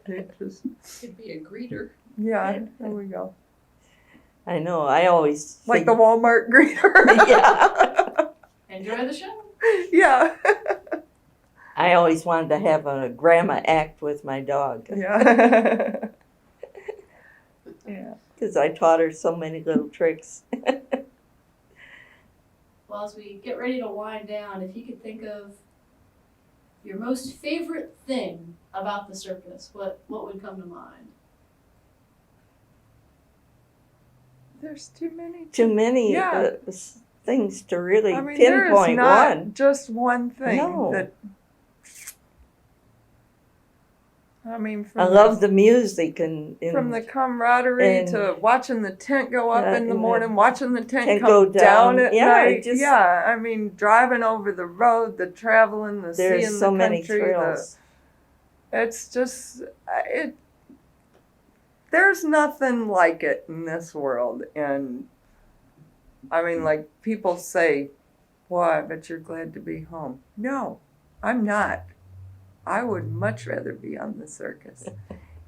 Could be a greeter. Yeah, there we go. I know. I always Like the Walmart greeter. Yeah. Enjoy the show. Yeah. I always wanted to have a grandma act with my dog. Yeah. Yeah. Because I taught her so many little tricks. Well, as we get ready to wind down, if you could think of your most favorite thing about the circus, what would come to mind? There's too many. Too many Yeah. things to really I mean, there is pinpoint not one. just one thing No. that. I mean, I love the music and from the camaraderie and- to watching the tent go up in the and the morning, watching the tent tent come go down down. at Yeah, night. just- Yeah, I mean, driving over the road, the traveling, the there's seeing so the many country. thrills. It's just it. There's nothing like it in this world, and I mean, like people say, "Well, I bet you're glad to be home." No, I'm not. I would much rather be on the circus.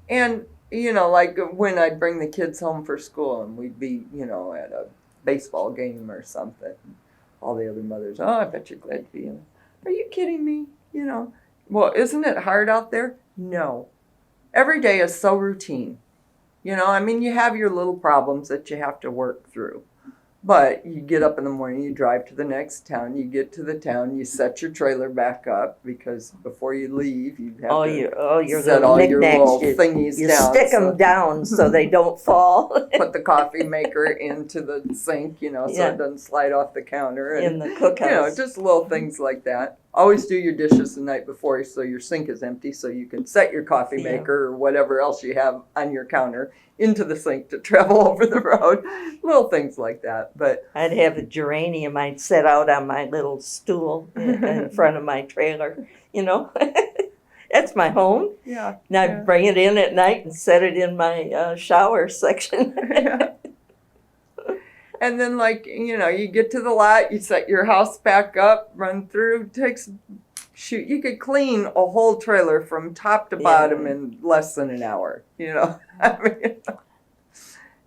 And, like when I'd bring the kids home for school and we'd be, at a baseball game or something, all the other mothers, "Oh, I bet you're glad to be in it." Are you kidding me? Well, isn't it hard out there? No. Every day is so routine. You have your little problems that you have to work through. But you get up in the morning, you drive to the next town, you get to the town, you set your trailer back up because before you leave, you have your set little all your little knickknacks. thingies You down. stick them down so they don't fall. Put the coffee maker into the sink, so Yeah. it doesn't slide off the counter. In the cookhouse. Just little things like that. Always do your dishes the night before so your sink is empty so you can set your coffee Yeah. maker or whatever else you have on your counter into the sink to travel over the road. Little things like that. But I'd have a geranium I'd set out on my little stool in front of my trailer, That's my home. yeah. And I'd bring it in at night and set it in my shower section. Yeah. And then, you get to the lot, you set your house back up, run through, you could clean a whole trailer from top to bottom in less than an hour, I mean,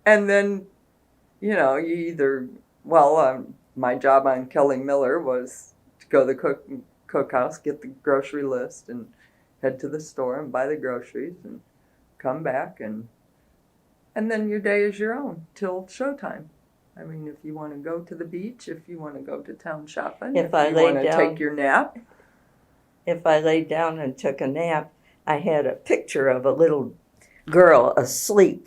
and then, my job on Kelly Miller was to go to the cookhouse, get the grocery list, and head to the store and buy the groceries and come back, and then your day is your own till showtime. I mean, if you want to go to the beach, if you want to go to town shopping, if you want to take your nap. If I laid down and took a nap, I had a picture of a little girl asleep.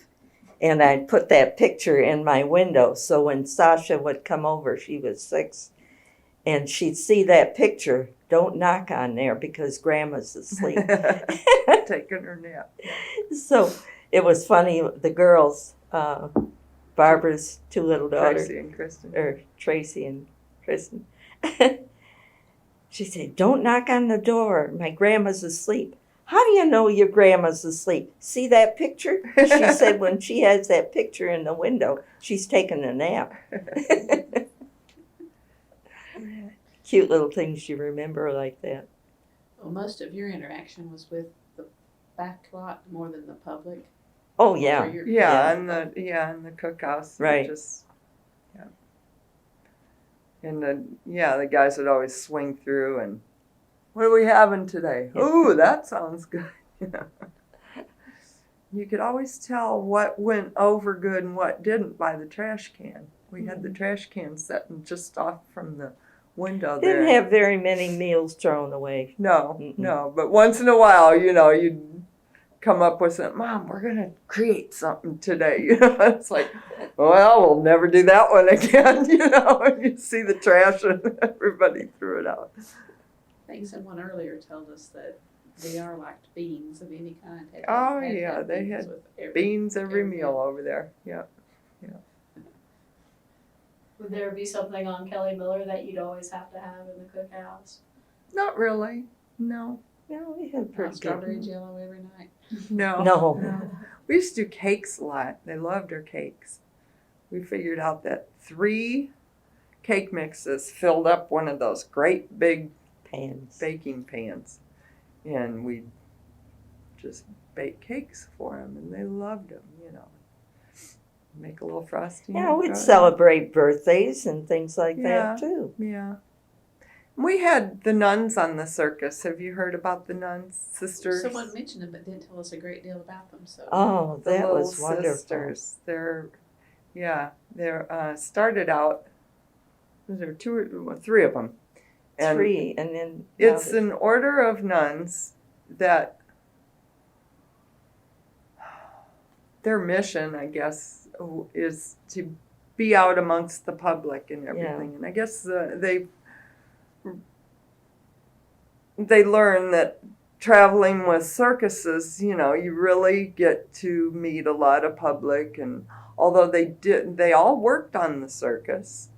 And I'd put that picture in my window. So when Sasha would come over, she was 6, and she'd see that picture. Don't knock on there because Grandma's asleep. Taking her nap. So it was funny. The girls, Barbara's 2 little daughters, Tracy and Kristen. She said, "Don't knock on the door. My grandma's asleep." "How do you know your grandma's asleep? See that picture?" She said, "When she has that picture in the window, she's taking a nap." Cute little things you remember like that. Well, most of your interaction was with the back lot more than the public. Oh yeah, in the cookhouse. Right. And the guys would always swing through and, "What are we having today?" "Ooh, that sounds good." You could always tell what went over good and what didn't by the trash can. We had the trash can setting just off from the window there. Didn't have very many meals thrown away. No. But once in a while, you'd come up with something. "Mom, we're going to create something today." It's like, well, we'll never do that one again. You see the trash and everybody threw it out. I think someone earlier told us that VR liked beans of any kind. They had beans every meal over there. Yeah. Would there be something on Kelly Miller that you'd always have to have in the cookhouse? Not really. No. No, we had pretty strawberry good. jello every night. No. We used to do cakes a lot. They loved our cakes. We figured out that 3 cake mixes filled up one of those great big baking pans. And we'd just bake cakes for them, and they loved them, Make a little frosting. Yeah, we'd celebrate birthdays and things like that, too. Yeah. We had the nuns on the circus. Have you heard about the Nuns Sisters? Someone mentioned them, but didn't tell us a great deal about them. So. Oh, that was wonderful. Sisters. They're started out. There were 2 or 3 of them. And 3, and then it's an order of nuns that their mission, I guess, is to be out amongst the public and everything. And I guess they learn that traveling with circuses, you really get to meet a lot of public. And although they all worked on the circus,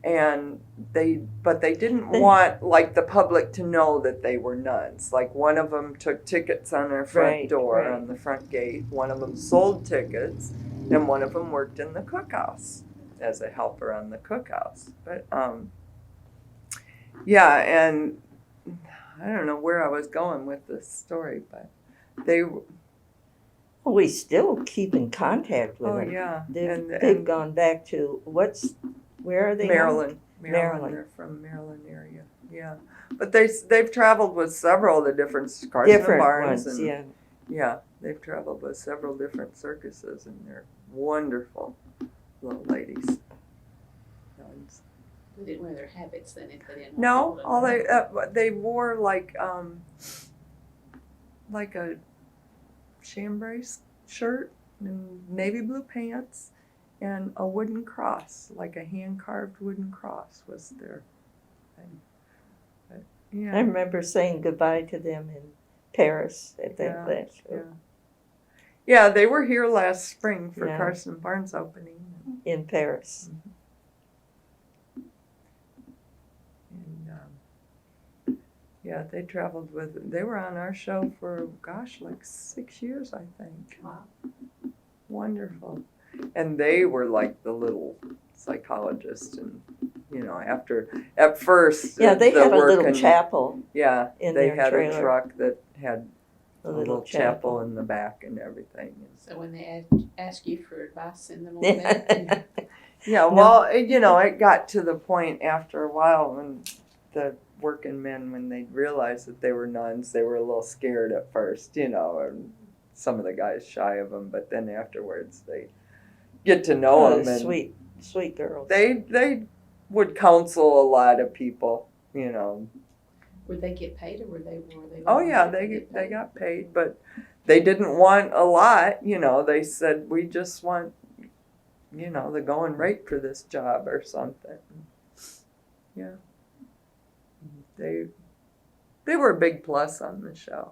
but they didn't want the public to know that they were nuns. Like one of them took tickets on their front door, on the front gate. One of them sold tickets, and one of them worked in the cookhouse. as a helper on the cookhouse. But yeah, and I don't know where I was going with this story, but they. We still keep in contact with Oh them. yeah, They've gone back to where are they? Maryland. Now? Maryland. They're from Maryland area. Yeah, but they've traveled with several of the different Different Barnes ones, and yeah. yeah, they've traveled with several different circuses, and they're wonderful little ladies. Nuns. They didn't wear their habits then if they didn't. No, want all people to- they wore like a chambray shirt and navy blue pants and a wooden cross, like a hand carved wooden cross was their thing. But, I yeah, remember saying goodbye to them in Paris at that last show. yeah. Yeah, they were here last spring for Yeah. Carson Barnes opening. In Paris. And yeah, they traveled with. They were on our show for like 6 years, I think. Wow. Wonderful, and they were like the little psychologist, and at first. Yeah, they the had a little working- chapel. Yeah, in they their had trailer. a truck that had A a little little chapel in the back and everything. So when they ask you for advice, send them on there. Yeah, well, it got to the point after a while when the working men, when they realized that they were nuns, they were a little scared at first, and some of the guys shy of them, but then afterwards they get to know Oh, them. And sweet, sweet girls. They would counsel a lot of people, Would they get paid or were they? Oh yeah, they got paid, but they didn't want a lot. They said we just want, the going rate for this job or something. Yeah, they were a big plus on the show.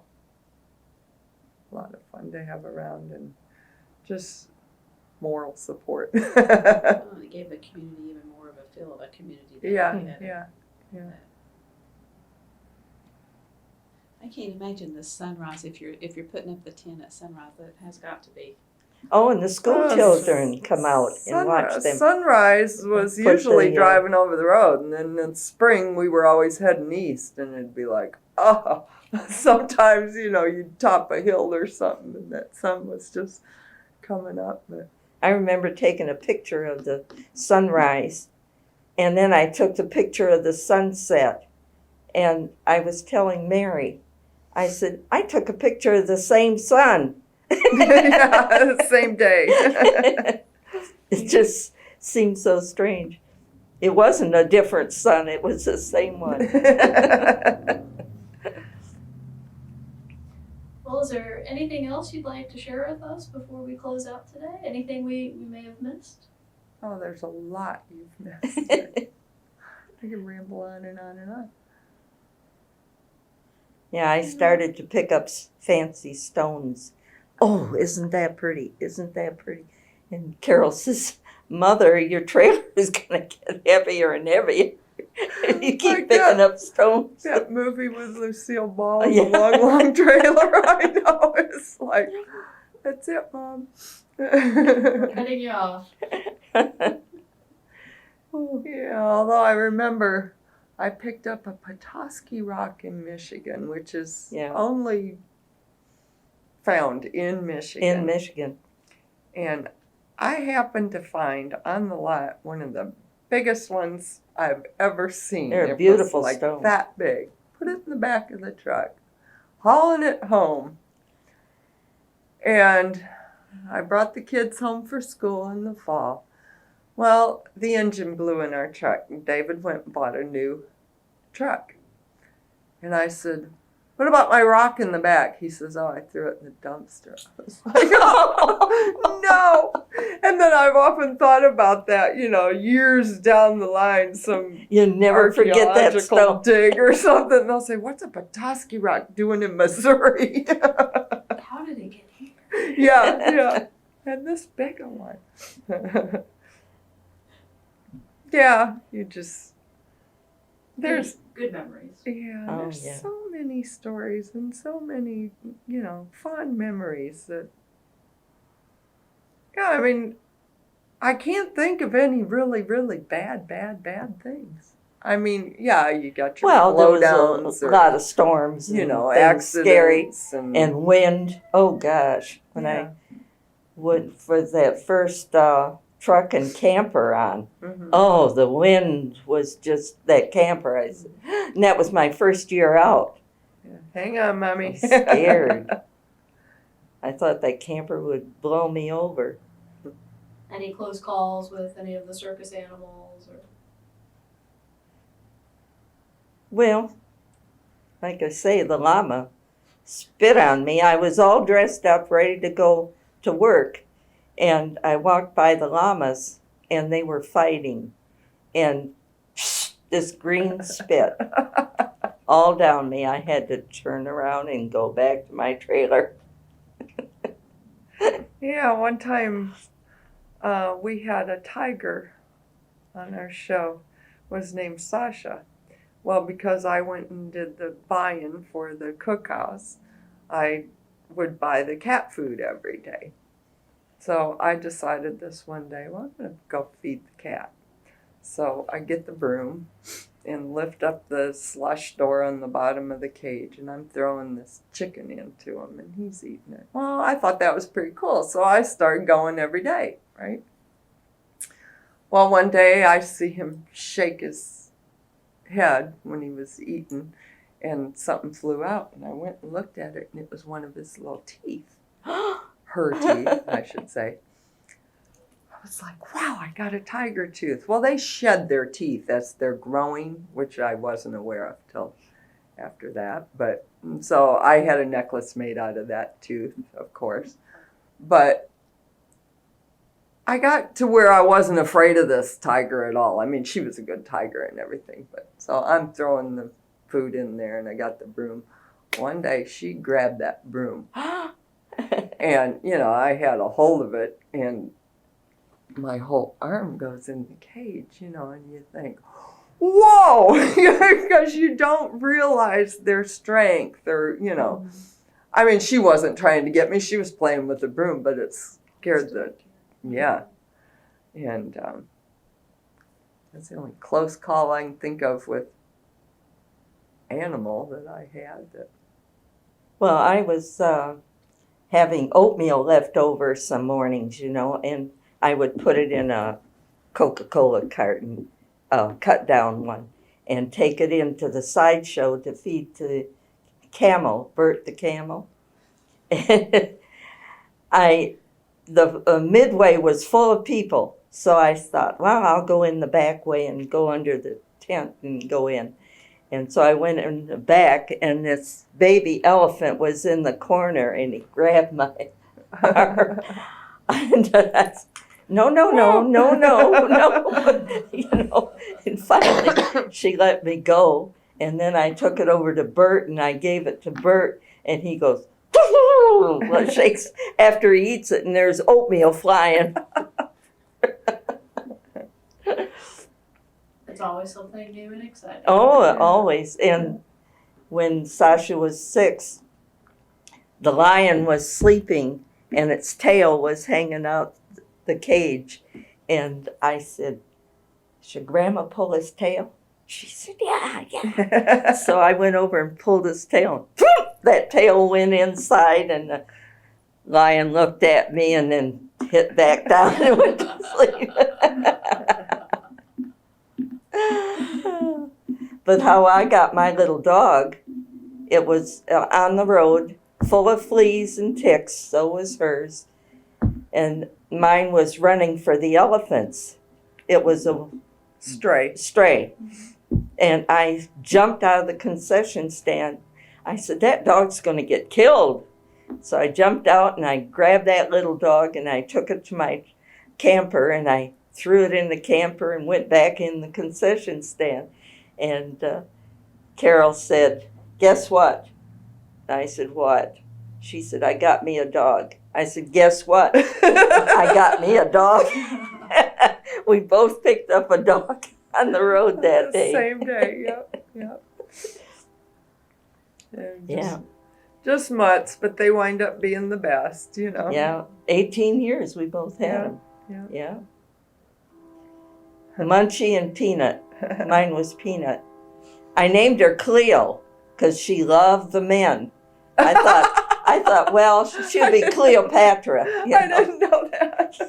A lot of fun to have around and just moral support. Well, it gave the community even more of a feel of a community. than Yeah, we had. yeah. I can't imagine the sunrise if you're putting up the tent at sunrise. That has got to be. Oh, and the school Oh, children come out and watch them. Sunrise was Push usually the, driving over the road, and then in spring we were always heading east, and it'd be like, oh, sometimes you'd top a hill or something, and that sun was just coming up. But I remember taking a picture of the sunrise, and then I took the picture of the sunset, and I was telling Mary, I said, I took a picture of the same sun. yeah, same day. It just seemed so strange. It wasn't a different sun, it was the same one. Well, is there anything else you'd like to share with us before we close out today? Anything we may have missed? Oh, there's a lot you've missed. I can ramble on and on and on. Yeah, I started to pick up fancy stones. Oh, isn't that pretty? Isn't that pretty? And Carol says, Mother, your trailer is going to get heavier and heavier. You keep Like picking up stones. That movie with Lucille Ball, Yeah. The Long, Long Trailer, I know. It's like, that's it, Mom. Cutting you off. Yeah, although I remember I picked up a Petoskey rock in Michigan, which is Yeah. only found in Michigan. In Michigan. And I happened to find on the lot one of the biggest ones I've ever seen. They're a It beautiful was like stone. that big. Put it in the back of the truck, hauling it home. And I brought the kids home for school in the fall. Well, the engine blew in our truck, and David went and bought a new truck. And I said, what about my rock in the back? He says, oh, I threw it in the dumpster. I was like, oh, no. And then I've often thought about that, years down the line, some You never forget that archaeological stone. dig or something. And they'll say, what's a Petoskey rock doing in Missouri? How did it get here? yeah. And this bigger one. Yeah, there's good memories. there's yeah. so many stories and so many, fond memories that, I can't think of any really, really bad things. I mean, yeah, you got your Well, there blowdowns was a or, lot of storms, you and know, things scary, accidents and wind. Oh gosh, when yeah. I went for that first truck and camper on. Mhm. Oh, the wind was just that camper. And that was my first year out. Yeah. Hang on, Mommy. I was scared. I thought that camper would blow me over. Any close calls with any of the circus animals? Or Well, like I say, the llama spit on me. I was all dressed up, ready to go to work, and I walked by the llamas, and they were fighting, and this green spit all down me. I had to turn around and go back to my trailer. Yeah, one time we had a tiger on our show, was named Sasha. Well, because I went and did the buy-in for the cookhouse, I would buy the cat food every day. So I decided this one day, well, I'm going to go feed the cat. So I get the broom and lift up the slush door on the bottom of the cage, and I'm throwing this chicken into him, and he's eating it. Well, I thought that was pretty cool, so I started going every day, right? Well, one day I see him shake his head when he was eating, and something flew out, and I went and looked at it, and it was one of his little teeth. Her teeth, I should say. I was like, wow, I got a tiger tooth. Well, they shed their teeth as they're growing, which I wasn't aware of till after that. But so I had a necklace made out of that tooth, of course. But I got to where I wasn't afraid of this tiger at all. I mean, she was a good tiger and everything. But so I'm throwing the food in there, and I got the broom. One day she grabbed that broom. And, you know, I had a hold of it, and my whole arm goes in the cage, you know, and you think, whoa, because you don't realize their strength or, you know. I mean, she wasn't trying to get me. She was playing with the broom, but it scared the, yeah. And that's the only close call I can think of with animal that I had. Well, I was having oatmeal left over some mornings, you know, and I would put it in a Coca-Cola carton, cut down one, and take it into the sideshow to feed to camel, Bert the camel. And the midway was full of people, so I thought, well, I'll go in the back way and go under the tent and go in. And so I went in the back, and this baby elephant was in the corner, and he grabbed my arm. And I said, no. You know, and finally she let me go. And then I took it over to Bert, and I gave it to Bert, and he goes, well, shakes after he eats it, and there's oatmeal flying. it's always something new and exciting. Oh, always. And when Sasha was 6, the lion was sleeping, and its tail was hanging out the cage. And I said, should Grandma pull his tail? She said, yeah. So I went over and pulled his tail. That tail went inside, and the lion looked at me and then hit back down and went to sleep. But how I got my little dog, it was on the road, full of fleas and ticks, so was hers. And mine was running for the elephants. It was a stray. And I jumped out of the concession stand. I said, that dog's going to get killed. So I jumped out and I grabbed that little dog and I took it to my camper and I threw it in the camper and went back in the concession stand. And Carol said, guess what? I said, what? She said, I got me a dog. I said, guess what? I got me a dog. We both picked up a dog on the road that day. Same day, yep. Yeah. Just mutts, but they wind up being the best, you know. Yeah, 18 years we both had them. Yeah. Yeah. Munchie and Peanut. Mine was Peanut. I named her Cleo because she loved the men. I thought, well, she'll be Cleopatra. You I know? didn't know that.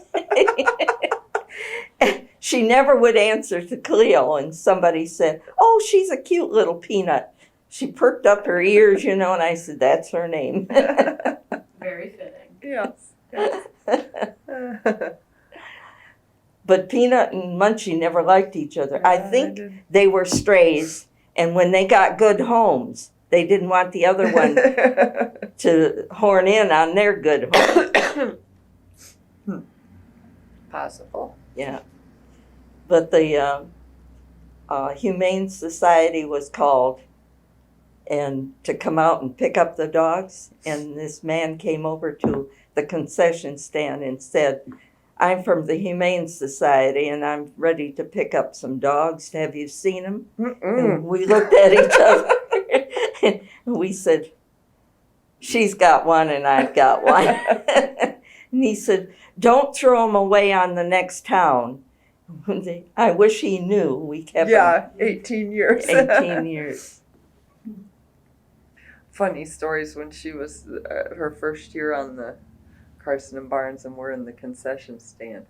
She never would answer to Cleo, and somebody said, "Oh, she's a cute little Peanut." She perked up her ears, and I said, "That's her name." Very fitting. Yes. But Peanut and Munchie never liked each other. I think didn't. they were strays, and when they got good homes, they didn't want the other one to horn in on their good home. Possible. Yeah. But the Humane Society was called and to come out and pick up the dogs, and this man came over to the concession stand and said, "I'm from the Humane Society and I'm ready to pick up some dogs. Have you seen them?" And we looked at each other and we said, "She's got one and I've got one." And he said, "Don't throw them away on the next town." I wish he knew. We kept Yeah, 18 years. 18 years. Funny stories when she was her first year on the Carson and Barnes, and we're in the concession stand.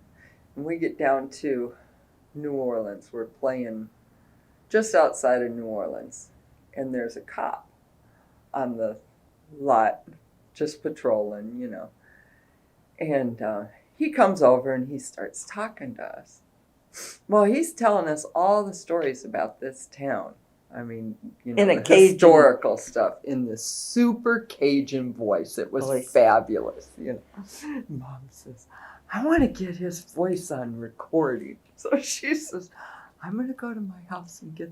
And we get down to New Orleans. We're playing just outside of New Orleans. And there's a cop on the lot just patrolling, And he comes over and he starts talking to us. Well, he's telling us all the stories about this town. I mean, In a the Cajun- historical stuff in this super Cajun voice. It was Voice. fabulous, Mom says, "I want to get his voice on recording." So she says, "I'm going to go to my house and get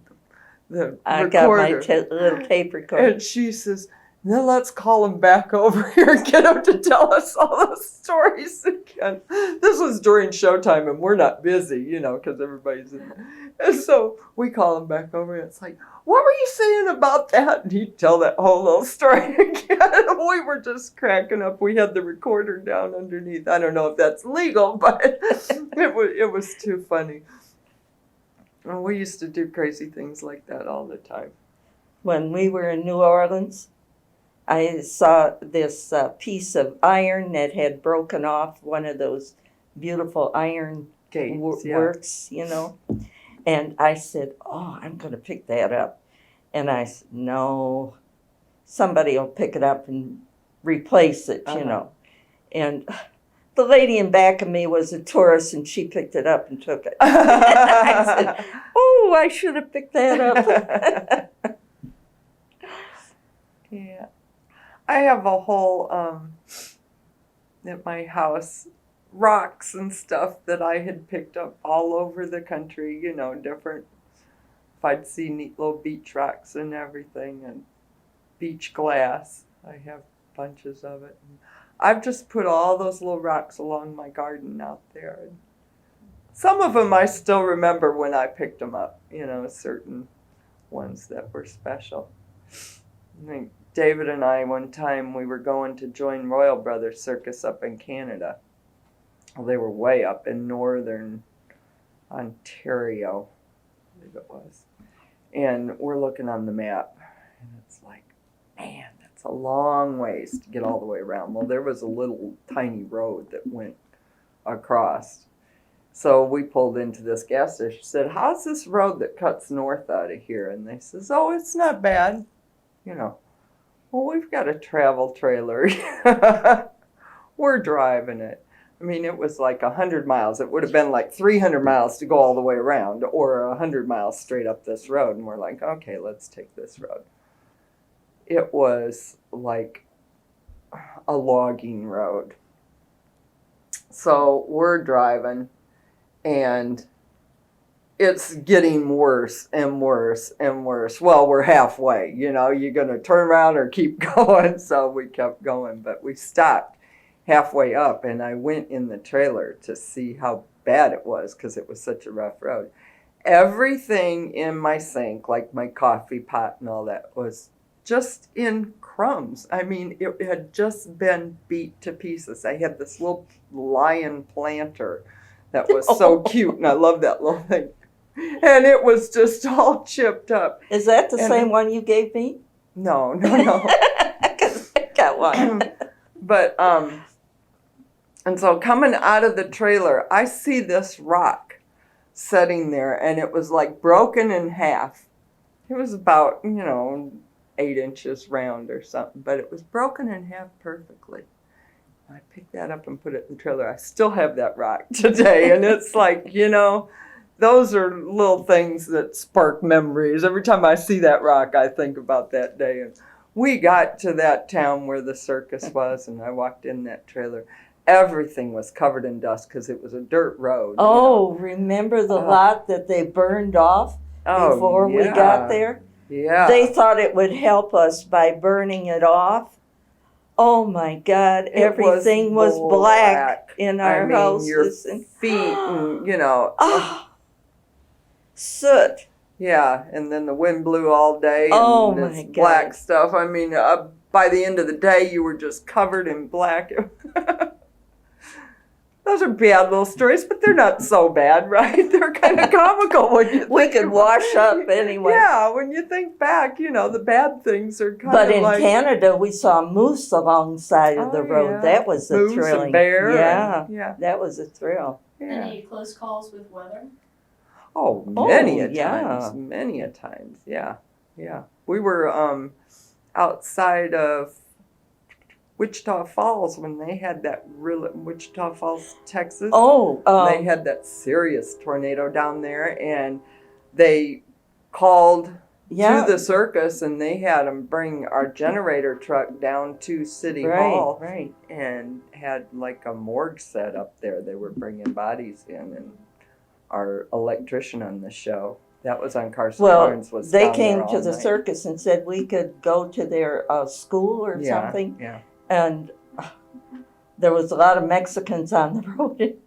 the I got my recorder." little tape recorder. And she says, "Then let's call him back over here and get him to tell us all those stories again." This was during showtime, and we're not busy, because everybody's in there. And so we call him back over, and it's like, "What were you saying about that?" And he'd tell that whole little story again. We were just cracking up. We had the recorder down underneath. I don't know if that's legal, but it was too funny. And we used to do crazy things like that all the time. When we were in New Orleans, I saw this piece of iron that had broken off one of those beautiful iron Gates, works, And I said, "Oh, I'm going to pick that up." And I said, "No, somebody will pick it up and replace it, And the lady in back of me was a tourist, and she picked it up and took it. I said, "Oh, I should have picked that up." Yeah. I have a whole, at my house, rocks and stuff that I had picked up all over the country, different, if I'd see neat little beach rocks and everything, and beach glass. I have bunches of it. And I've just put all those little rocks along my garden out there. And some of them I still remember when I picked them up, certain ones that were special. I think David and I, one time, we were going to join Royal Brothers Circus up in Canada. Well, they were way up in northern Ontario, I believe it was. And we're looking on the map, and it's like, man, that's a long ways to get all the way around. Well, there was a little tiny road that went across. So we pulled into this gas station, said, "How's this road that cuts north out of here?" And they says, "Oh, it's not bad, Well, we've got a travel trailer. We're driving it. I mean, it was like 100 miles. It would have been like 300 miles to go all the way around, or 100 miles straight up this road. And we're like, okay, let's take this road. It was like a logging road. So we're driving, and it's getting worse and worse and worse. Well, we're halfway, you're going to turn around or keep going. So we kept going, but we stopped halfway up, and I went in the trailer to see how bad it was because it was such a rough road. Everything in my sink, like my coffee pot and all that, was just in crumbs. I mean, it had just been beat to pieces. I had this little lion planter that was so cute, and I love that little thing. And it was just all chipped up. Is that the And- same one you gave me? No. 'Cause I got one. But and so coming out of the trailer, I see this rock sitting there, and it was like broken in half. It was about 8 inches round or something, but it was broken in half perfectly. I picked that up and put it in the trailer. I still have that rock today, and it's like, those are little things that spark memories. Every time I see that rock, I think about that day. And we got to that town where the circus was, and I walked in that trailer. Everything was covered in dust because it was a dirt road. Oh, remember the lot that they burned off before we got there? Yeah. They thought it would help us by burning it off. Oh my God, everything was black in our houses. Your feet and, Ah, soot. Yeah, and then the wind blew all day and Oh, this my God. black stuff. I mean, by the end of the day, you were just covered in black. Those are bad little stories, but they're not so bad, right? They're kind of comical when you We think could about wash it. up anyway. Yeah, when you think back, the bad things are kind But of in like Canada, we saw moose alongside of the Oh, road. yeah. That was a moose thrilling. and bear. Yeah, And, yeah. that was a thrill. Yeah. Any close calls with weather? Oh, many a yeah. times. Many a times. Yeah. Yeah. We were outside of Wichita Falls when they had that Wichita Falls, Texas. Oh, They had that serious tornado down there, and they called yeah, to the circus, and they had them bring our generator truck down to City Hall right. and had like a morgue set up there. They were bringing bodies in, and our electrician on the show, that was on Carson Well, Barnes, was they down came there to all the night. circus and said we could go to their school or Yeah, something. Yeah. And there was a lot of Mexicans on the road.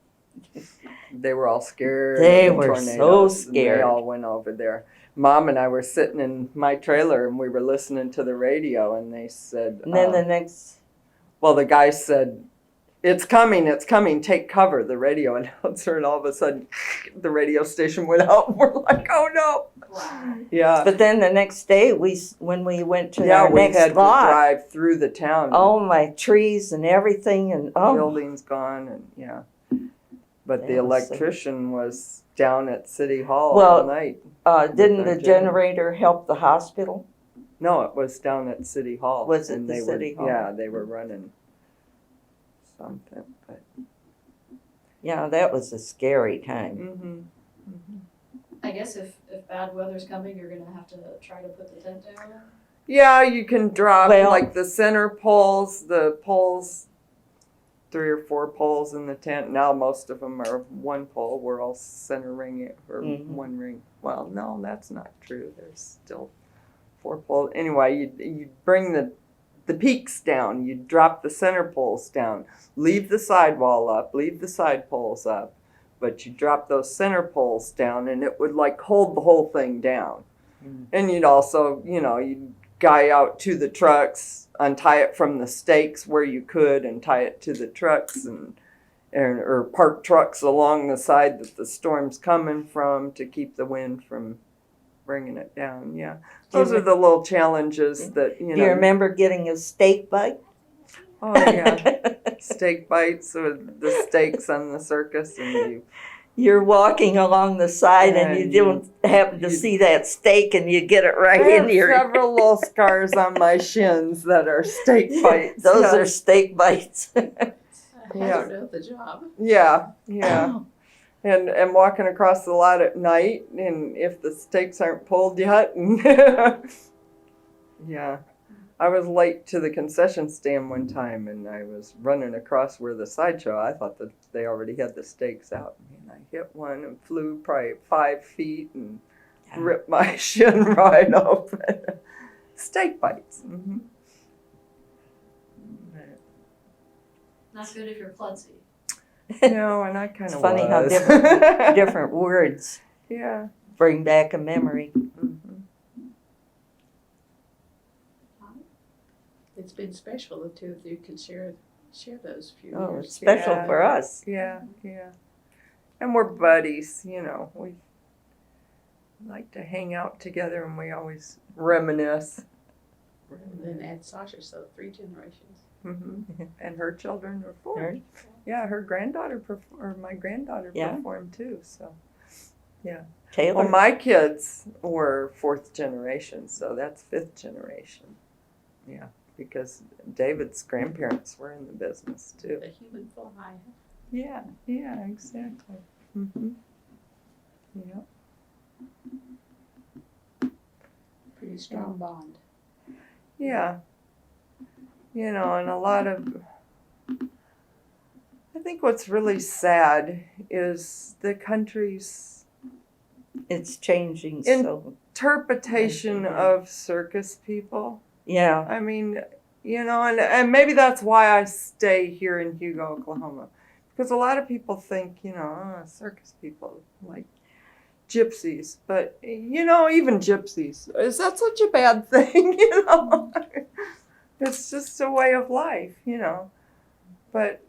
They were all scared. They of the were so tornadoes, and they scared. all went over there. Mom and I were sitting in my trailer, and we were listening to the radio, and they said, And then the next, well, the guy said, it's coming, take cover, the radio announcer, and all of a sudden, the radio station went out, and we're like, oh no. Wow. Yeah. but then the next day, when we went to Yeah, our we next had to lot, drive through the town. oh my, trees and everything, and Buildings gone, and yeah. But the That was electrician was down at City Hall Well, all night. didn't our the generator help the hospital? No, it was down at City Hall. Was it and the they City Hall? Yeah, they were running something. But, Yeah, that was a scary time. mm-hmm. I guess if bad weather's coming, you're gonna have to try to put the tent down. Yeah, you can drop Well- like the center poles, 3 or 4 poles in the tent. Now most of them are one pole. We're all center ring or Mhm. one ring. Well, no, that's not true. There's still 4 poles. Anyway, you bring the peaks down. You drop the center poles down. Leave the sidewall up. Leave the side poles up. But you drop those center poles down, and it would like hold the whole thing down. Mm. And you'd also, you'd guy out to the trucks, untie it from the stakes where you could, and tie it to the trucks, or park trucks along the side that the storm's coming from to keep the wind from bringing it down. Yeah, those are the little challenges that Do you remember getting a steak bite? Oh yeah, steak bites or the steaks on the circus, and You're walking along the side and you And don't happen to you- see that steak and you get it I right have in your. several little scars on my shins that are steak bites. Those Yeah. are steak bites. Hazard of the job. Yeah. And walking across the lot at night, and if the stakes aren't pulled yet, and yeah. I was late to the concession stand one time, and I was running across where the sideshow, I thought that they already had the stakes out, and I hit one and flew probably 5 feet and ripped my shin right open. Steak bites. Mm-hmm. Not good if you're klutzy. No, and I kind It's of funny how was. different words Yeah. bring back a memory. Mm-hmm. It's been special the two of you can share those few Oh, years. it's special Yeah. for us. Yeah. And we're buddies, you know. We like to hang out together, and we always reminisce. And then add Sasha, so 3 generations. Mm-hmm. And her children are 4. Her- Yeah, her granddaughter, or my granddaughter Yeah. performed too. So, Taylor. well, my kids were 4th generation, so that's 5th generation. Yeah, because David's grandparents were in the business too. The human fly. Yeah, exactly. Mm-hmm. Yeah. Pretty strong bond. Yeah. You know, and a lot of, I think what's really sad is the country's It's changing In- so. interpretation Mhm. of circus people. Yeah. I mean, you know, and maybe that's why I stay here in Hugo, Oklahoma. Because a lot of people think, you know, circus people, like gypsies. But, you know, even gypsies, is that such a bad thing, you know? It's just a way of life, you know. But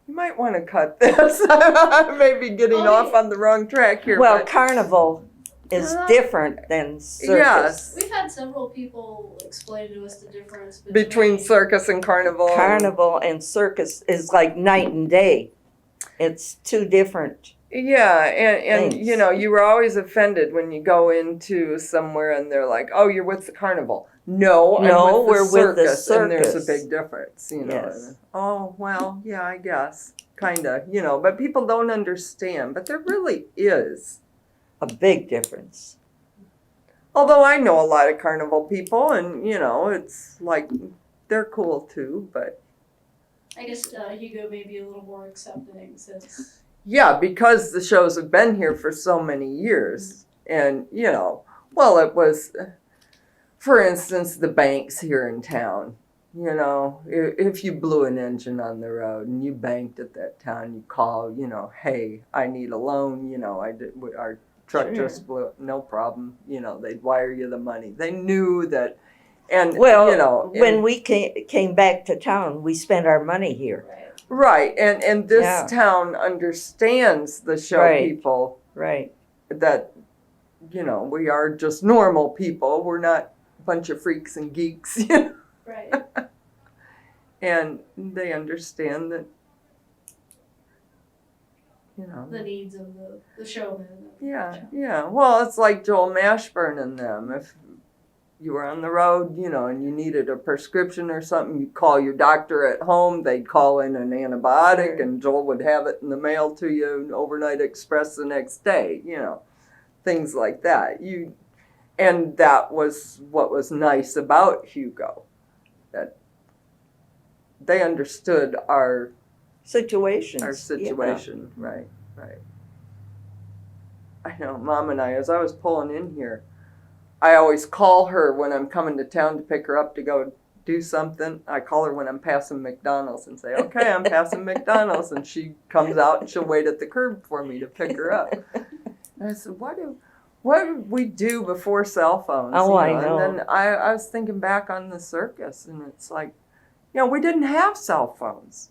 you might want to cut this. I may be getting off on the wrong track here. Well, but carnival is different than circus. yes, We've had several people explain to us the difference between circus and carnival. Carnival and circus is like night and day. It's 2 different. Yeah, and Thanks. you know, you were always offended when you go into somewhere and they're like, "Oh, you're with the carnival." No, No, I'm we're with the and there's a circus. big difference, you know. Yes. Oh, well, yeah, I guess, kinda, you know, but people don't understand. But there really is. A big difference. Although I know a lot of carnival people, and you know, it's like they're cool too. But I guess Hugo may be a little more accepting since. yeah, because the shows have been here for so many years, and you know, well, it was, for instance, the banks here in town. You know, if you blew an engine on the road and you banked at that town, you call, you know, hey, I need a loan. You know, our truck Sure. just blew up, no problem. You know, they'd wire you the money. They knew that, and Well, you know, when we came back to town, we spent our money here. Right. right, and this Yeah. town understands the show Right. people Right. that, you know, we are just normal people. We're not a bunch of freaks and geeks, you know. Right. And they understand that, you know. The needs of the showman. Yeah. Well, it's like Joel Mashburn and them. If you were on the road, you know, and you needed a prescription or something, you'd call your doctor at home. They'd call in an antibiotic, Sure. and Joel would have it in the mail to you, overnight express the next day, you know, things like that. And that was what was nice about Hugo, that they understood our Situations. situation. Right. I know, Mom and I, as I was pulling in here, I always call her when I'm coming to town to pick her up to go do something. I call her when I'm passing McDonald's and say, okay, I'm passing McDonald's. And she comes out and she'll wait at the curb for me to pick her up. And I said, what did we do before cell phones? Oh, I know. And then I was thinking back on the circus, and it's like, you know, we didn't have cell phones.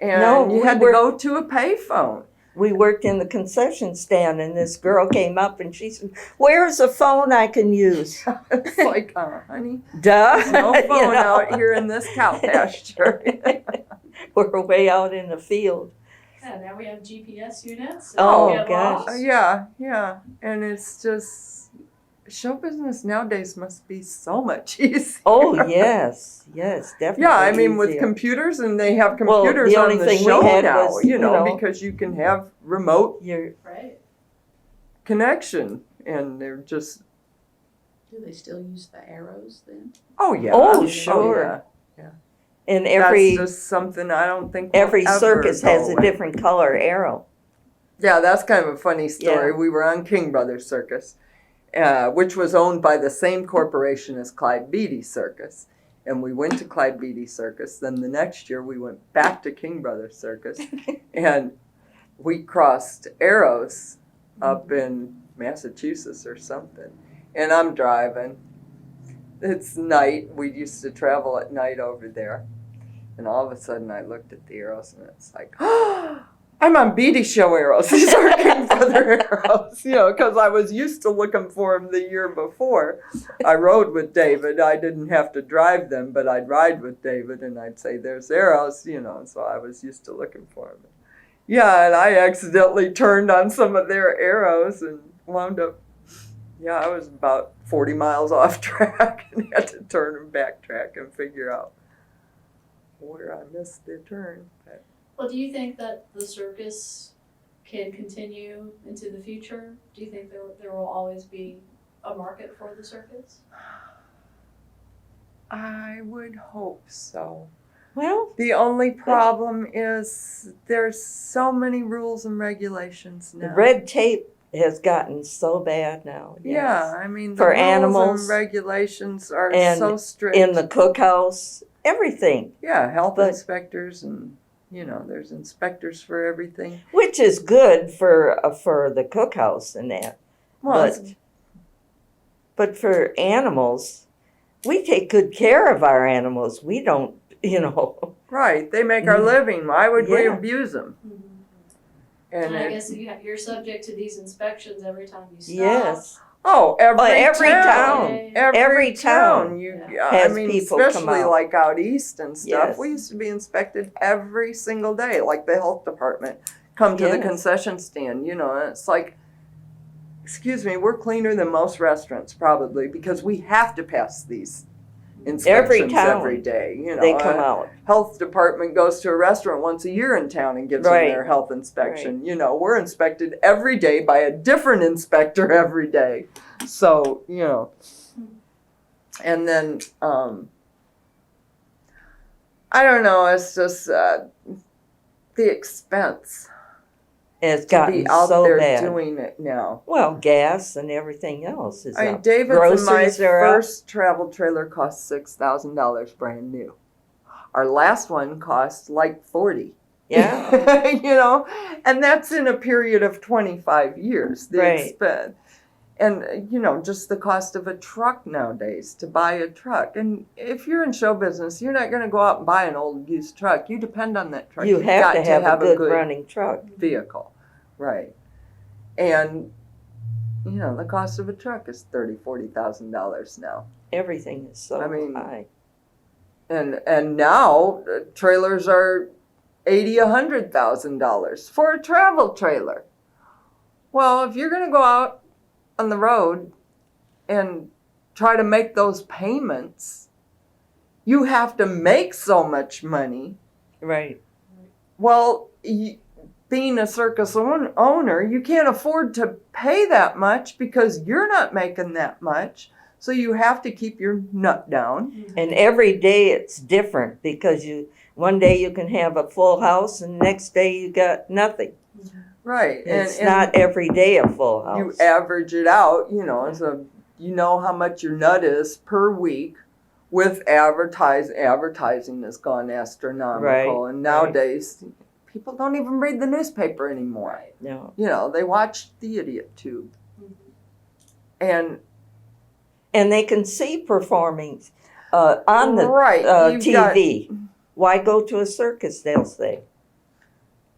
And No, you we had were- to go to a payphone. We worked in the concession stand, and this girl came up and she said, "Where's a phone I can use?" It's like, honey, Duh. there's no You phone know? out here in this cow pasture. We're way out in the field. Yeah, now we have GPS units. Oh, we get gosh. lost. Yeah. And it's just, show business nowadays must be so much easier. Oh, yes, definitely. Yeah, I mean, with easier. computers, and they have Well, the computers only on the thing we show had now, was, you you know, know- because you can have remote You're, Right. connection, and they're just, Do they still use the arrows then? oh yeah. Oh, sure. yeah. and every That's just something I don't think will every ever circus go has a away. different color arrow. Yeah, that's kind of a funny story. Yeah. We were on King Brothers Circus, which was owned by the same corporation as Clyde Beatty Circus. And we went to Clyde Beatty Circus. Then the next year we went back to King Brothers Circus. And we crossed arrows up in Massachusetts or something. And I'm driving. It's night. We used to travel at night over there. And all of a sudden I looked at the arrows and it's like, oh, I'm on Beatty Show arrows. These are King Feather arrows, because I was used to looking for them the year before. I rode with David. I didn't have to drive them, but I'd ride with David, and I'd say, there's arrows, so I was used to looking for them. Yeah, and I accidentally turned on some of their arrows and wound up, I was about 40 miles off track and had to turn and backtrack and figure out where I missed the turn. But Well, do you think that the circus can continue into the future? Do you think there will always be a market for the circus? I would hope so. Well, The only problem is there's so many rules and regulations the now. red tape has gotten so bad now. Yeah, I mean, the For rules animals and regulations are and so strict. In the cookhouse, everything, yeah, health But- inspectors and, there's inspectors for everything. which is good for the cookhouse and that. Well, it's- But for animals, we take good care of our animals. We don't, right, they make our living. Why would we Yeah. abuse them? And I it- guess you're subject to these inspections every time you stop. Yes. Oh, every town. Every town You, has people come especially out. like out east and stuff. Yes. We used to be inspected every single day, like the health department. Come to the Yes. concession stand, and it's like, excuse me, we're cleaner than most restaurants probably because we have to pass these inspections town, every day. They come out. Health department goes to a restaurant once a year in town and gives Right. them their health inspection. We're inspected every day by a different inspector every day. So, and then, I don't know, it's just the expense It's to gotten be out so there bad. doing it now. Well, gas and everything else is I mean, up. David's and my Groceries are up. first travel trailer cost $6,000 brand new. Our last one cost like 40. Yeah. And that's in a period of 25 years. The Right. expen- And, just the cost of a truck nowadays, to buy a truck. And if you're in show business, you're not going to go out and buy an old used truck. You depend on that truck. You You've have got to have a good running truck. vehicle. Right. And, the cost of a truck is $30,000, $40,000 now. Everything is so I mean, high. And now trailers are $80,000, $100,000 for a travel trailer. Well, if you're going to go out on the road and try to make those payments, you have to make so much money. Right. Well, being a circus owner, you can't afford to pay that much because you're not making that much. So you have to keep your nut down. And every day it's different because one day you can have a full house and the next day you got nothing. Right. It's not every day a full house. You average it out, so you know how much your nut is per week with advertising has gone astronomical. Right, And nowadays, people don't even read the newspaper anymore. No. They watch the idiot tube. And And they can see performings on the right, you've TV. Why go to a circus, they'll say.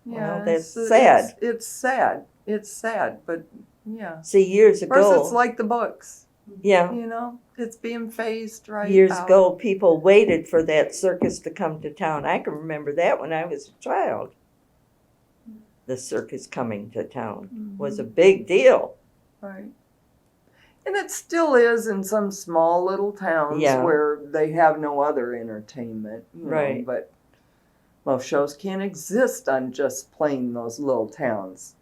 Well, that's sad. It's sad. It's sad, but yeah. See, years Of course, ago, it's like the books. yeah, It's being phased right years out. ago, people waited for that circus to come to town. I can remember that when I was a child. The circus coming to town was a big deal. Right. And it still is in some small little towns Yeah. where they have no other entertainment. Right. But most shows can't exist on just plain those little towns.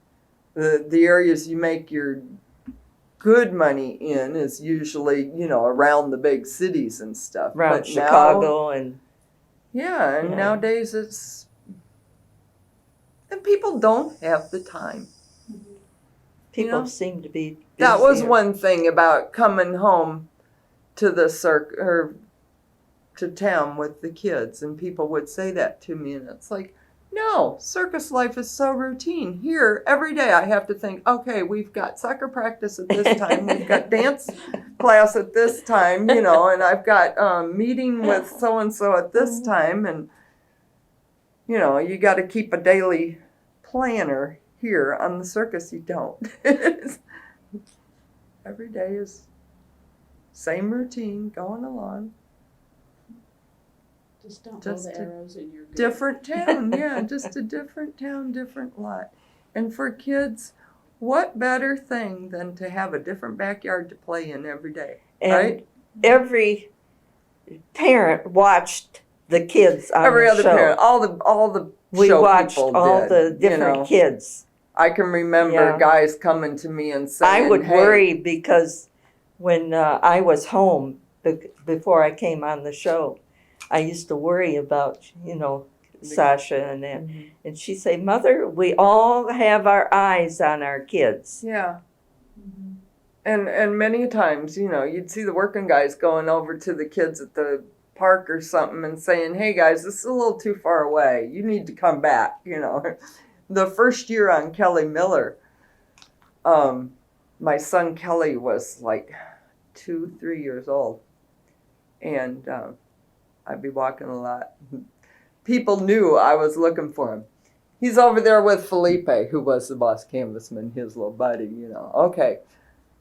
The areas you make your good money in is usually, around the big cities and stuff. Around But now- Chicago and yeah, and Yeah. nowadays and people don't have the time. people know, seem to be That was busier. one thing about coming home to the or to town with the kids, and people would say that to me, and it's like, no, circus life is so routine. Here, every day I have to think, okay, we've got soccer practice at this time, we've got dance class at this time, and I've got meeting with so-and-so at this time, and, you got to keep a daily planner here on the circus, you don't. Every day is same routine going along. Just don't Just roll the a arrows in your good. Different town, yeah, just a different town, different lot. And for kids, what better thing than to have a different backyard to play in every day, And right? every parent watched the kids on Every the other show. parent, all the We show watched people all did, the different you know. kids. I can remember Yeah. guys coming to me and saying, I would hey, worry because when I was home before I came on the show, I used to worry about, Sasha and that. Mhm. And she'd say, Mother, we all have our eyes on our kids. Yeah. Mhm. And many times, you'd see the working guys going over to the kids at the park or something and saying, hey guys, this is a little too far away. You need to come back, The first year on Kelly Miller, my son Kelly was like 2-3 years old. And I'd be walking a lot. People knew I was looking for him. He's over there with Felipe, who was the boss canvasman, his little buddy, Okay.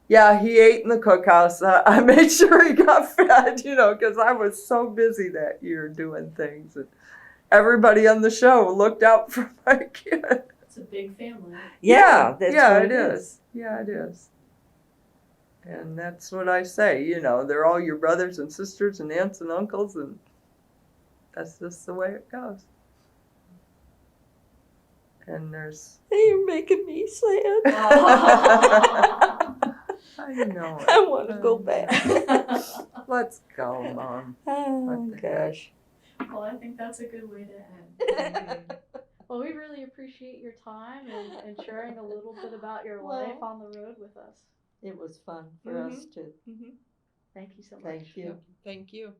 Yeah, he ate in the cookhouse. I made sure he got fed, because I was so busy that year doing things. And everybody on the show looked out for my kid. It's a big family. Yeah, that's yeah, what it is. Yeah, it is. And that's what I say, they're all your brothers and sisters and aunts and uncles, and that's just the way it goes. And there's... You're making me sad. I know it. I want to go back. Let's go, Mom. Oh, What the heck? gosh. Well, I think that's a good way to end. Well, we really appreciate your time and sharing a little bit about your life on the road with us. It was fun for us Mhm. too. Thank you so much. Thank you. Thank you.